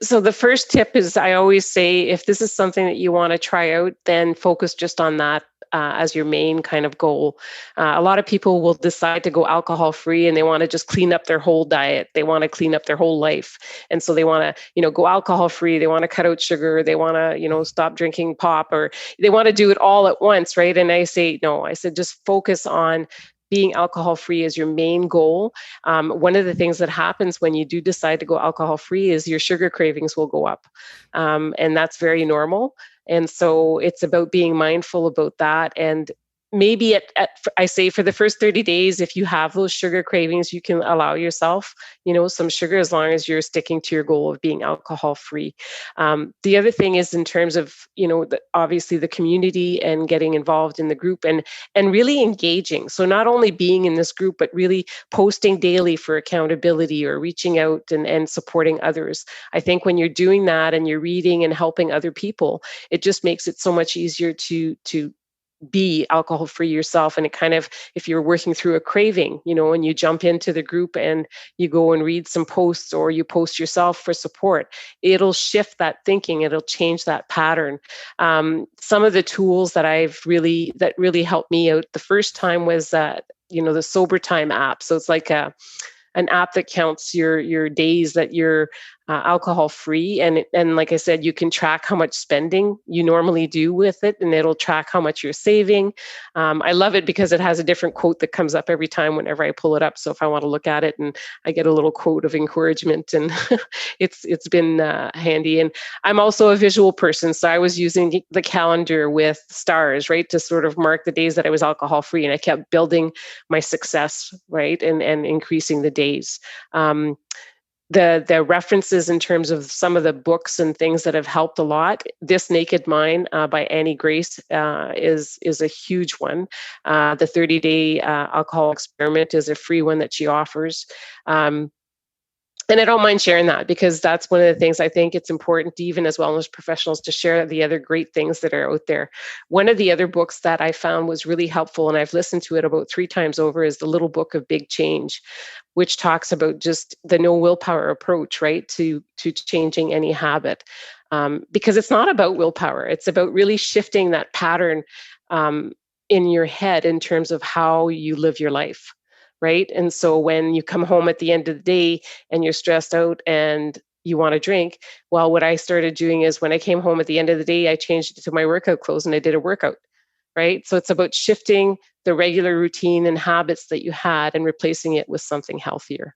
Speaker 2: So the first tip is, I always say, if this is something that you want to try out, then focus just on that as your main kind of goal. A lot of people will decide to go alcohol free, and they want to just clean up their whole diet. They want to clean up their whole life. And so they want to, go alcohol free. They want to cut out sugar. They want to, stop drinking pop, or they want to do it all at once, right? And I say, no, I said, just focus on being alcohol free as your main goal. One of the things that happens when you do decide to go alcohol free is your sugar cravings will go up. And that's very normal. And so it's about being mindful about that. And maybe I say for the first 30 days, if you have those sugar cravings, you can allow yourself, some sugar, as long as you're sticking to your goal of being alcohol free. The other thing is, in terms of, obviously the community and getting involved in the group, and really engaging. So not only being in this group, but really posting daily for accountability, or reaching out and supporting others. I think when you're doing that and you're reading and helping other people, it just makes it so much easier to be alcohol free yourself. And it kind of, if you're working through a craving, and you jump into the group and you go and read some posts, or you post yourself for support, it'll shift that thinking. It'll change that pattern. Some of the tools that really helped me out the first time was the Sober Time app. So it's like an app that counts your days that you're alcohol free. And like I said, you can track how much spending you normally do with it, and it'll track how much you're saving. I love it because it has a different quote that comes up every time whenever I pull it up. So if I want to look at it, and I get a little quote of encouragement, and it's been handy. And I'm also a visual person, so I was using the calendar with stars, right, to sort of mark the days that I was alcohol free, and I kept building my success, right, and increasing the days. The references in terms of some of the books and things that have helped a lot. This Naked Mind by Annie Grace is a huge one. The 30-day alcohol experiment is a free one that she offers. And I don't mind sharing that, because that's one of the things I think it's important, even as wellness professionals, to share the other great things that are out there. One of the other books that I found was really helpful, and I've listened to it about 3 times over, is The Little Book of Big Change, which talks about just the no willpower approach, right, to changing any habit. Because it's not about willpower. It's about really shifting that pattern in your head in terms of how you live your life. Right. And so when you come home at the end of the day and you're stressed out and you want to drink, well, what I started doing is, when I came home at the end of the day, I changed it to my workout clothes and I did a workout. Right. So it's about shifting the regular routine and habits that you had and replacing it with something healthier,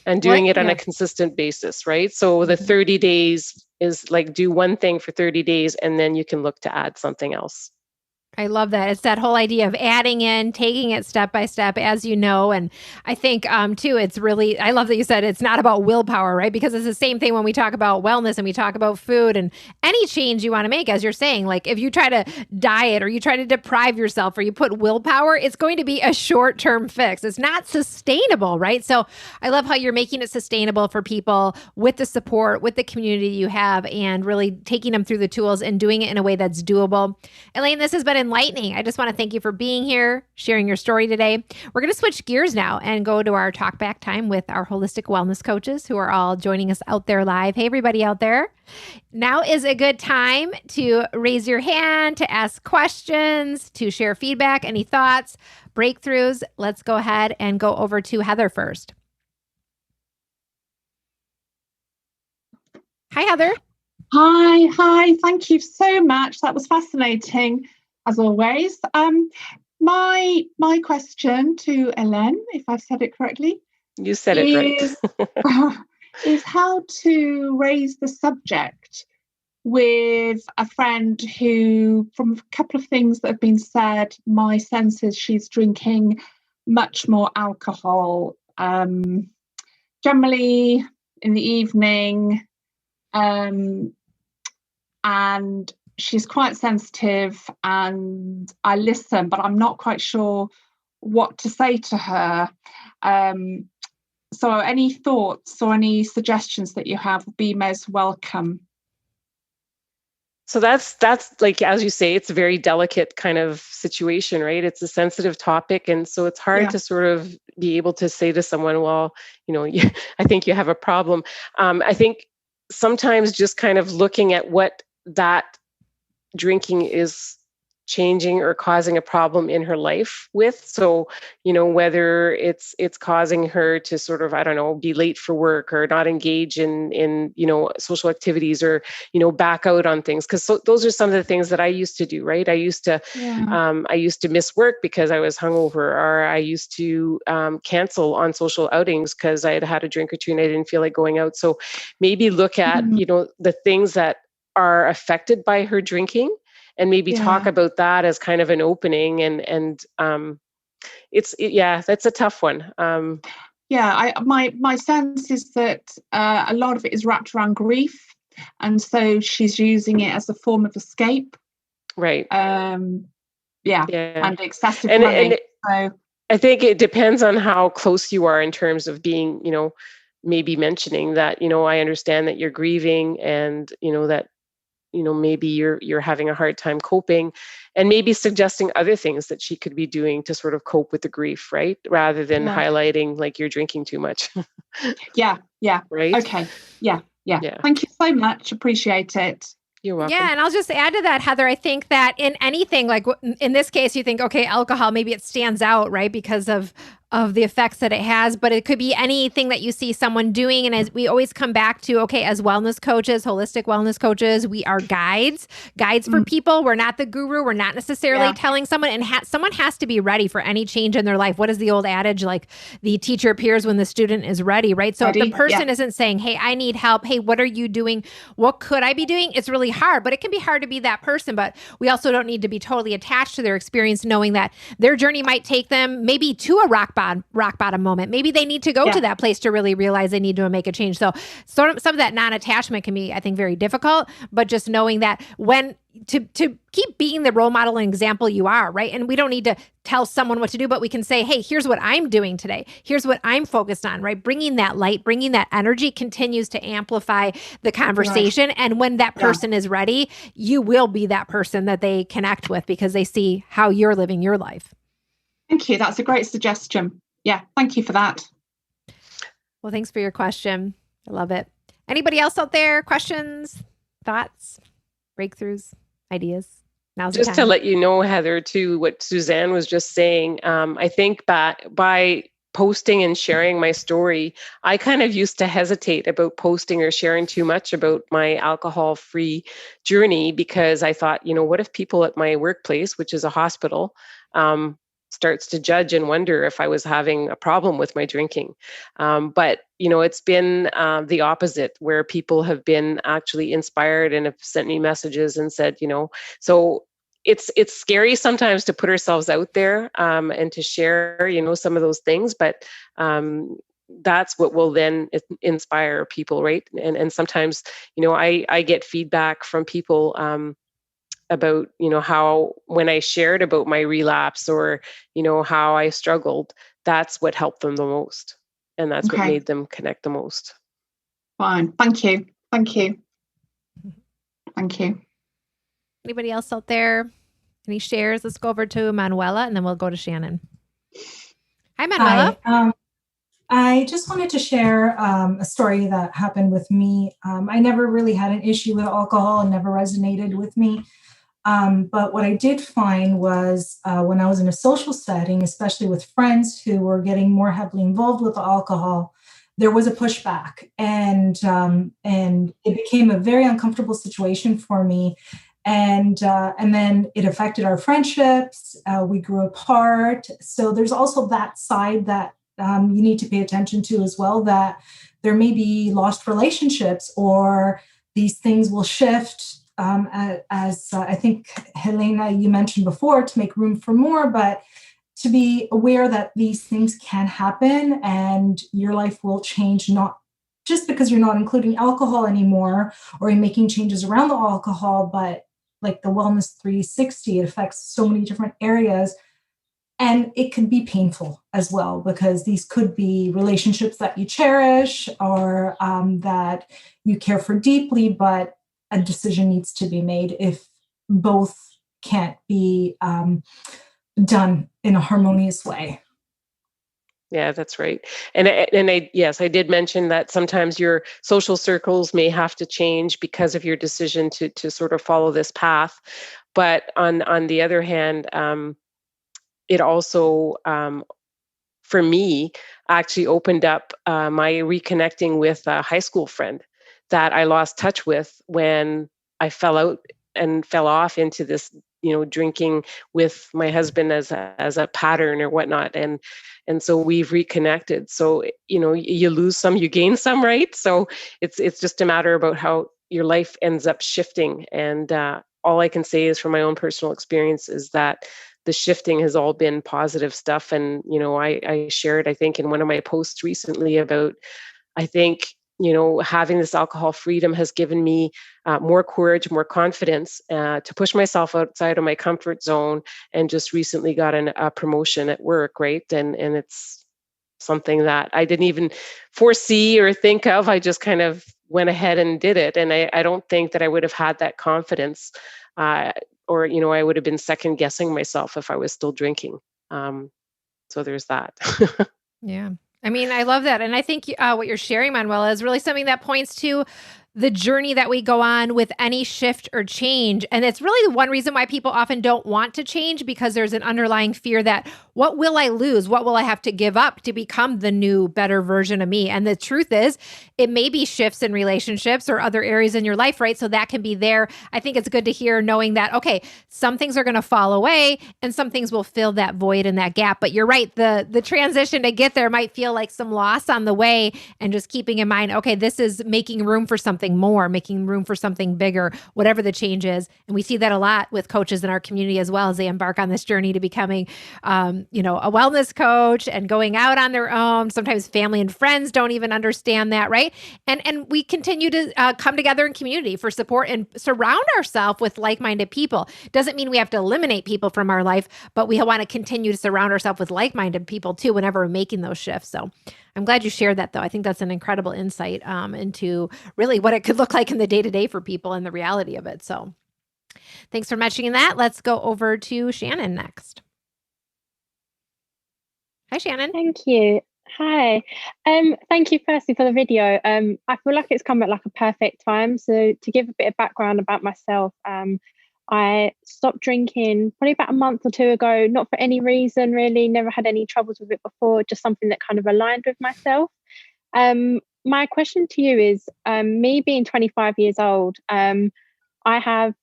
Speaker 2: and doing it on a consistent basis. Right. So the 30 days is like, do one thing for 30 days and then you can look to add something else.
Speaker 1: I love that. It's that whole idea of adding in, taking it step by step, as you know. And I think, too, it's really, I love that you said it's not about willpower, right? Because it's the same thing when we talk about wellness and we talk about food and any change you want to make, as you're saying. Like, if you try to diet or you try to deprive yourself or you put willpower, it's going to be a short-term fix. It's not sustainable, right? So I love how you're making it sustainable for people with the support, with the community you have, and really taking them through the tools and doing it in a way that's doable. Elaine, this has been enlightening. I just want to thank you for being here, sharing your story today. We're going to switch gears now and go to our talk back time with our holistic wellness coaches, who are all joining us out there live. Hey, everybody out there. Now is a good time to raise your hand, to ask questions, to share feedback, any thoughts, breakthroughs. Let's go ahead and go over to Heather first. Hi, Heather.
Speaker 3: Hi. Thank you so much. That was fascinating, as always. My question to Helene, if I've said it correctly,
Speaker 2: you said it right,
Speaker 3: is how to raise the subject with a friend who, from a couple of things that have been said, my sense is she's drinking much more alcohol, generally in the evening. And she's quite sensitive, and I listen, but I'm not quite sure what to say to her. So any thoughts or any suggestions that you have would be most welcome.
Speaker 2: So that's like, as you say, it's a very delicate kind of situation, right? It's a sensitive topic. And so it's hard to sort of be able to say to someone, well, I think you have a problem. I think sometimes just kind of looking at what that drinking is changing or causing a problem in her life with. So, whether it's causing her to sort of, I don't know, be late for work or not engage in social activities, or, back out on things. Because those are some of the things that I used to do, right? I used to miss work because I was hungover, or I used to cancel on social outings because I had had a drink or two and I didn't feel like going out. So maybe look at, the things that are affected by her drinking, and maybe talk about that as kind of an opening. And that's a tough one.
Speaker 3: My sense is that a lot of it is wrapped around grief, and so she's using it as a form of escape.
Speaker 2: Right.
Speaker 3: And excessive running. So
Speaker 2: I think it depends on how close you are in terms of being, maybe mentioning that, I understand that you're grieving, and that maybe you're having a hard time coping, and maybe suggesting other things that she could be doing to sort of cope with the grief, right? Rather than highlighting like you're drinking too much.
Speaker 3: Yeah.
Speaker 2: Right.
Speaker 3: Okay. Yeah. Thank you so much. Appreciate it.
Speaker 2: You're welcome.
Speaker 1: Yeah. And I'll just add to that, Heather, I think that in anything, like in this case, you think, okay, alcohol, maybe it stands out, right? Because of of the effects that it has, but it could be anything that you see someone doing. And as we always come back to, okay, as wellness coaches, holistic wellness coaches, we are guides for people. We're not the guru. We're not necessarily telling someone, and someone has to be ready for any change in their life. What is the old adage? Like, the teacher appears when the student is ready, right? So if the person isn't saying, hey, I need help. Hey, what are you doing? What could I be doing? It's really hard, but it can be hard to be that person. But we also don't need to be totally attached to their experience, knowing that their journey might take them maybe to a rock bottom moment. Maybe they need to go to that place to really realize they need to make a change. So some of that non-attachment can be, I think, very difficult, but just knowing that when to keep being the role model and example you are, right? And we don't need to tell someone what to do, but we can say, hey, here's what I'm doing today. Here's what I'm focused on, right? Bringing that light, bringing that energy continues to amplify the conversation. Right. And when that person is ready, you will be that person that they connect with because they see how you're living your life.
Speaker 3: Thank you. That's a great suggestion. Yeah. Thank you for that.
Speaker 1: Well, thanks for your question. I love it. Anybody else out there? Questions, thoughts, breakthroughs, ideas? Now's the time.
Speaker 2: Just to let you know, Heather, too, what Suzanne was just saying, I think by posting and sharing my story, I kind of used to hesitate about posting or sharing too much about my alcohol-free journey because I thought, what if people at my workplace, which is a hospital, starts to judge and wonder if I was having a problem with my drinking. But, it's been the opposite, where people have been actually inspired and have sent me messages and said, so it's scary sometimes to put ourselves out there and to share, some of those things, but that's what will then inspire people, right? And sometimes, I get feedback from people about, how when I shared about my relapse or, how I struggled, that's what helped them the most. And that's what made them connect the most.
Speaker 3: Fine. Thank you. Thank you. Thank you.
Speaker 1: Anybody else out there? Any shares? Let's go over to Manuela and then we'll go to Shannon. Hi, Manuela.
Speaker 4: Hi. I just wanted to share a story that happened with me. I never really had an issue with alcohol and never resonated with me. But what I did find was when I was in a social setting, especially with friends who were getting more heavily involved with alcohol, there was a pushback, and it became a very uncomfortable situation for me. And then it affected our friendships. We grew apart. So there's also that side that you need to pay attention to as well, that there may be lost relationships or these things will shift. As I think, Helena, you mentioned before, to make room for more, but to be aware that these things can happen and your life will change, not just because you're not including alcohol anymore or you're making changes around the alcohol, but like the Wellness 360, it affects so many different areas. And it could be painful as well, because these could be relationships that you cherish or that you care for deeply, but a decision needs to be made if both can't be done in a harmonious way.
Speaker 2: Yeah, that's right. And I did mention that sometimes your social circles may have to change because of your decision to sort of follow this path. But on the other hand, it also, for me, actually opened up my reconnecting with a high school friend that I lost touch with when I fell out and fell off into this, drinking with my husband as a pattern or whatnot. And so we've reconnected. So, you lose some, you gain some, right? So it's just a matter about how your life ends up shifting. And all I can say is from my own personal experience is that the shifting has all been positive stuff. And, I shared, I think, in one of my posts recently about, I think, having this alcohol freedom has given me more courage, more confidence to push myself outside of my comfort zone, and just recently got a promotion at work, right? And it's something that I didn't even foresee or think of. I just kind of went ahead and did it. And I don't think that I would have had that confidence or, I would have been second guessing myself if I was still drinking. So there's that.
Speaker 1: Yeah. I mean, I love that. And I think what you're sharing, Manuela, is really something that points to the journey that we go on with any shift or change. And it's really the one reason why people often don't want to change, because there's an underlying fear that what will I lose? What will I have to give up to become the new, better version of me? And the truth is, it may be shifts in relationships or other areas in your life, right? So that can be there. I think it's good to hear knowing that, okay, some things are going to fall away and some things will fill that void and that gap. But you're right, the transition to get there might feel like some loss on the way, and just keeping in mind, okay, this is making room for something more, making room for something bigger, whatever the change is. And we see that a lot with coaches in our community as well, as they embark on this journey to becoming, a wellness coach and going out on their own. Sometimes family and friends don't even understand that, right? And we continue to come together in community for support and surround ourselves with like-minded people. Doesn't mean we have to eliminate people from our life, but we want to continue to surround ourselves with like-minded people too whenever we're making those shifts. So I'm glad you shared that, though. I think that's an incredible insight into really what it could look like in the day-to-day for people and the reality of it. So thanks for mentioning that. Let's go over to Shannon next. Hi, Shannon.
Speaker 5: Thank you. Hi. Thank you firstly for the video. I feel like it's come at like a perfect time. So to give a bit of background about myself, I stopped drinking probably about a month or two ago, not for any reason really, never had any troubles with it before, just something that kind of aligned with myself. My question to you is, me being 25 years old, I have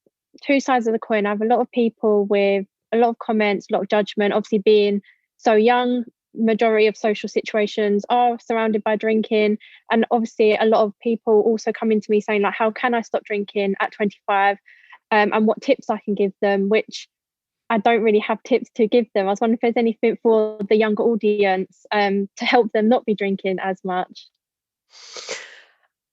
Speaker 5: two sides of the coin. I have a lot of people with a lot of comments, a lot of judgment, obviously being so young. Majority of social situations are surrounded by drinking, and obviously a lot of people also coming to me saying like, how can I stop drinking at 25, and what tips I can give them, which I don't really have tips to give them. I was wondering if there's anything for the younger audience to help them not be drinking as much.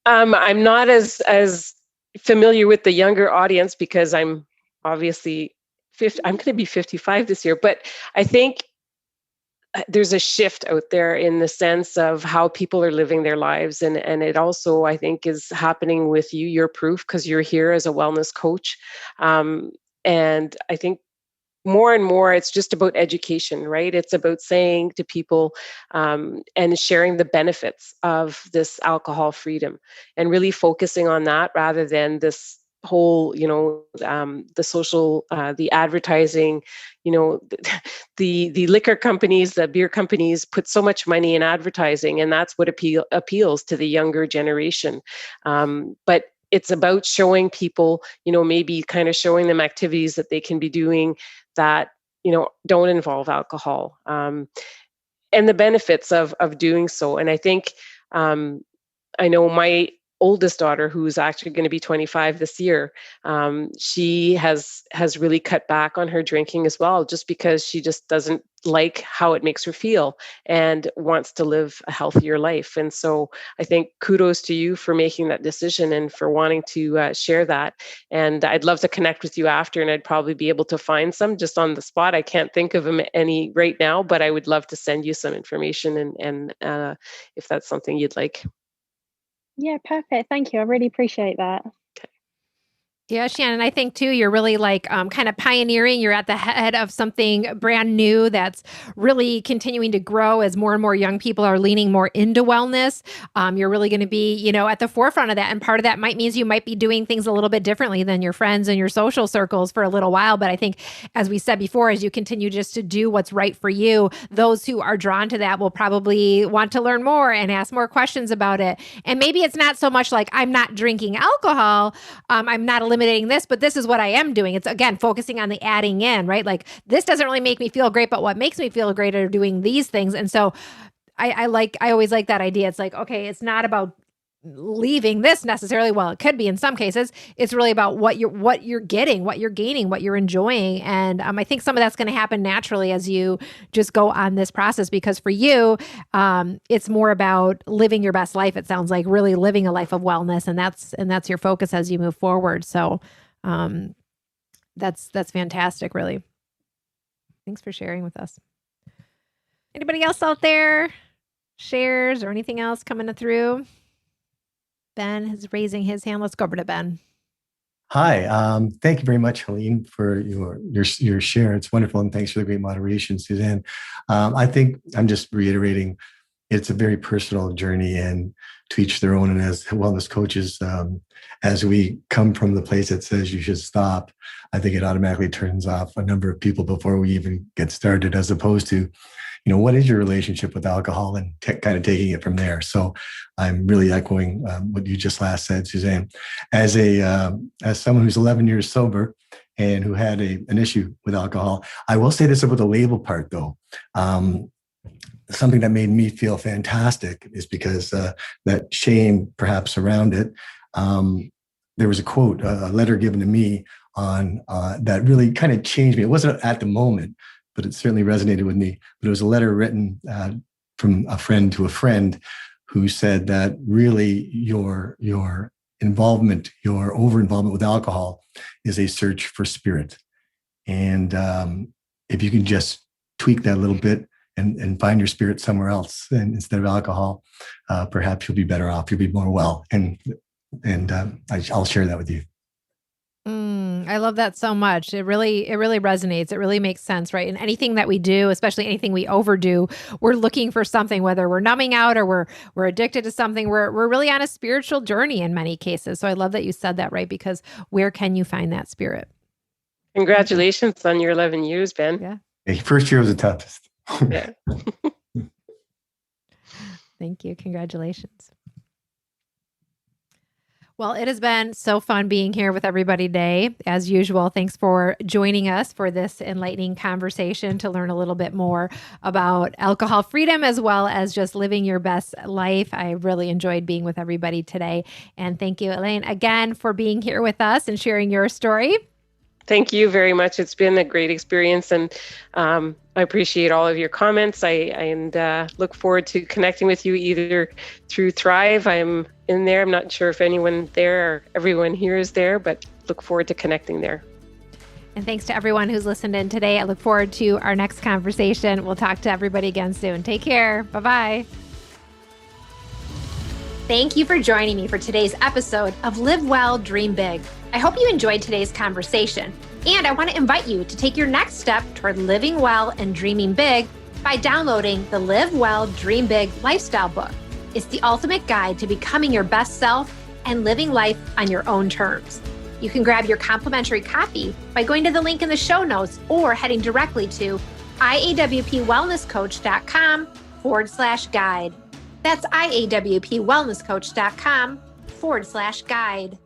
Speaker 2: I'm not as familiar with the younger audience because I'm obviously 50. I'm going to be 55 this year, but I think there's a shift out there in the sense of how people are living their lives. And it also, I think, is happening with you. You're proof because you're here as a wellness coach. And I think more and more, it's just about education, right? It's about saying to people and sharing the benefits of this alcohol freedom and really focusing on that rather than this whole, the social, the advertising, the liquor companies, the beer companies put so much money in advertising, and that's what appeals to the younger generation. But it's about showing people, maybe kind of showing them activities that they can be doing that, don't involve alcohol, and the benefits of doing so. And I think, I know my oldest daughter, who's actually going to be 25 this year, she has really cut back on her drinking as well, just because she just doesn't like how it makes her feel and wants to live a healthier life. And so I think kudos to you for making that decision and for wanting to share that. And I'd love to connect with you after, and I'd probably be able to find some just on the spot. I can't think of any right now, but I would love to send you some information and if that's something you'd like.
Speaker 5: Yeah, perfect. Thank you. I really appreciate that.
Speaker 1: Yeah, Shannon, I think too, you're really like kind of pioneering. You're at the head of something brand new that's really continuing to grow as more and more young people are leaning more into wellness. You're really going to be, at the forefront of that. And part of that means you might be doing things a little bit differently than your friends and your social circles for a little while. But I think, as we said before, as you continue just to do what's right for you, those who are drawn to that will probably want to learn more and ask more questions about it. And maybe it's not so much like, I'm not drinking alcohol, I'm not eliminating this, but this is what I am doing. It's again, focusing on the adding in, right? Like, this doesn't really make me feel great, but what makes me feel great are doing these things. And so I always like that idea. It's like, okay, it's not about leaving this necessarily. Well, it could be in some cases. It's really about what you're getting, what you're gaining, what you're enjoying. And I think some of that's going to happen naturally as you just go on this process, because for you, it's more about living your best life. It sounds like really living a life of wellness, and that's your focus as you move forward. So that's fantastic, really. Thanks for sharing with us. Anybody else out there? Shares or anything else coming through? Ben is raising his hand. Let's go over to Ben.
Speaker 6: Hi. Thank you very much, Helene, for your share. It's wonderful. And thanks for the great moderation, Suzanne. I think I'm just reiterating it's a very personal journey, and to each their own. And as wellness coaches, as we come from the place that says you should stop, I think it automatically turns off a number of people before we even get started, as opposed to, what is your relationship with alcohol, and kind of taking it from there. So I'm really echoing what you just last said, Suzanne. As someone who's 11 years sober and who had an issue with alcohol, I will say this about the label part, though. Something that made me feel fantastic is because that shame perhaps around it. There was a quote, a letter given to me on that really kind of changed me. It wasn't at the moment, but it certainly resonated with me. But it was a letter written from a friend to a friend who said that really your involvement, your over-involvement with alcohol is a search for spirit. And if you can just tweak that a little bit and find your spirit somewhere else, and instead of alcohol, perhaps you'll be better off. You'll be more well. And I'll share that with you.
Speaker 1: I love that so much. It really resonates. It really makes sense, right? And anything that we do, especially anything we overdo, we're looking for something, whether we're numbing out or we're addicted to something. We're really on a spiritual journey in many cases. So I love that you said that, right? Because where can you find that spirit?
Speaker 2: Congratulations on your 11 years, Ben.
Speaker 1: Yeah.
Speaker 6: Hey, first year was the toughest.
Speaker 2: Yeah.
Speaker 1: Thank you. Congratulations. Well, it has been so fun being here with everybody today. As usual, thanks for joining us for this enlightening conversation to learn a little bit more about alcohol freedom, as well as just living your best life. I really enjoyed being with everybody today. And thank you, Elaine, again for being here with us and sharing your story.
Speaker 2: Thank you very much. It's been a great experience, and I appreciate all of your comments. I look forward to connecting with you either through Thrive. I'm in there. I'm not sure if anyone there or everyone here is there, but look forward to connecting there.
Speaker 1: And thanks to everyone who's listened in today. I look forward to our next conversation. We'll talk to everybody again soon. Take care. Bye-bye. Thank you for joining me for today's episode of Live Well, Dream Big. I hope you enjoyed today's conversation, and I want to invite you to take your next step toward living well and dreaming big by downloading the Live Well, Dream Big lifestyle book. It's the ultimate guide to becoming your best self and living life on your own terms. You can grab your complimentary copy by going to the link in the show notes or heading directly to iawpwellnesscoach.com/guide. That's iawpwellnesscoach.com/guide.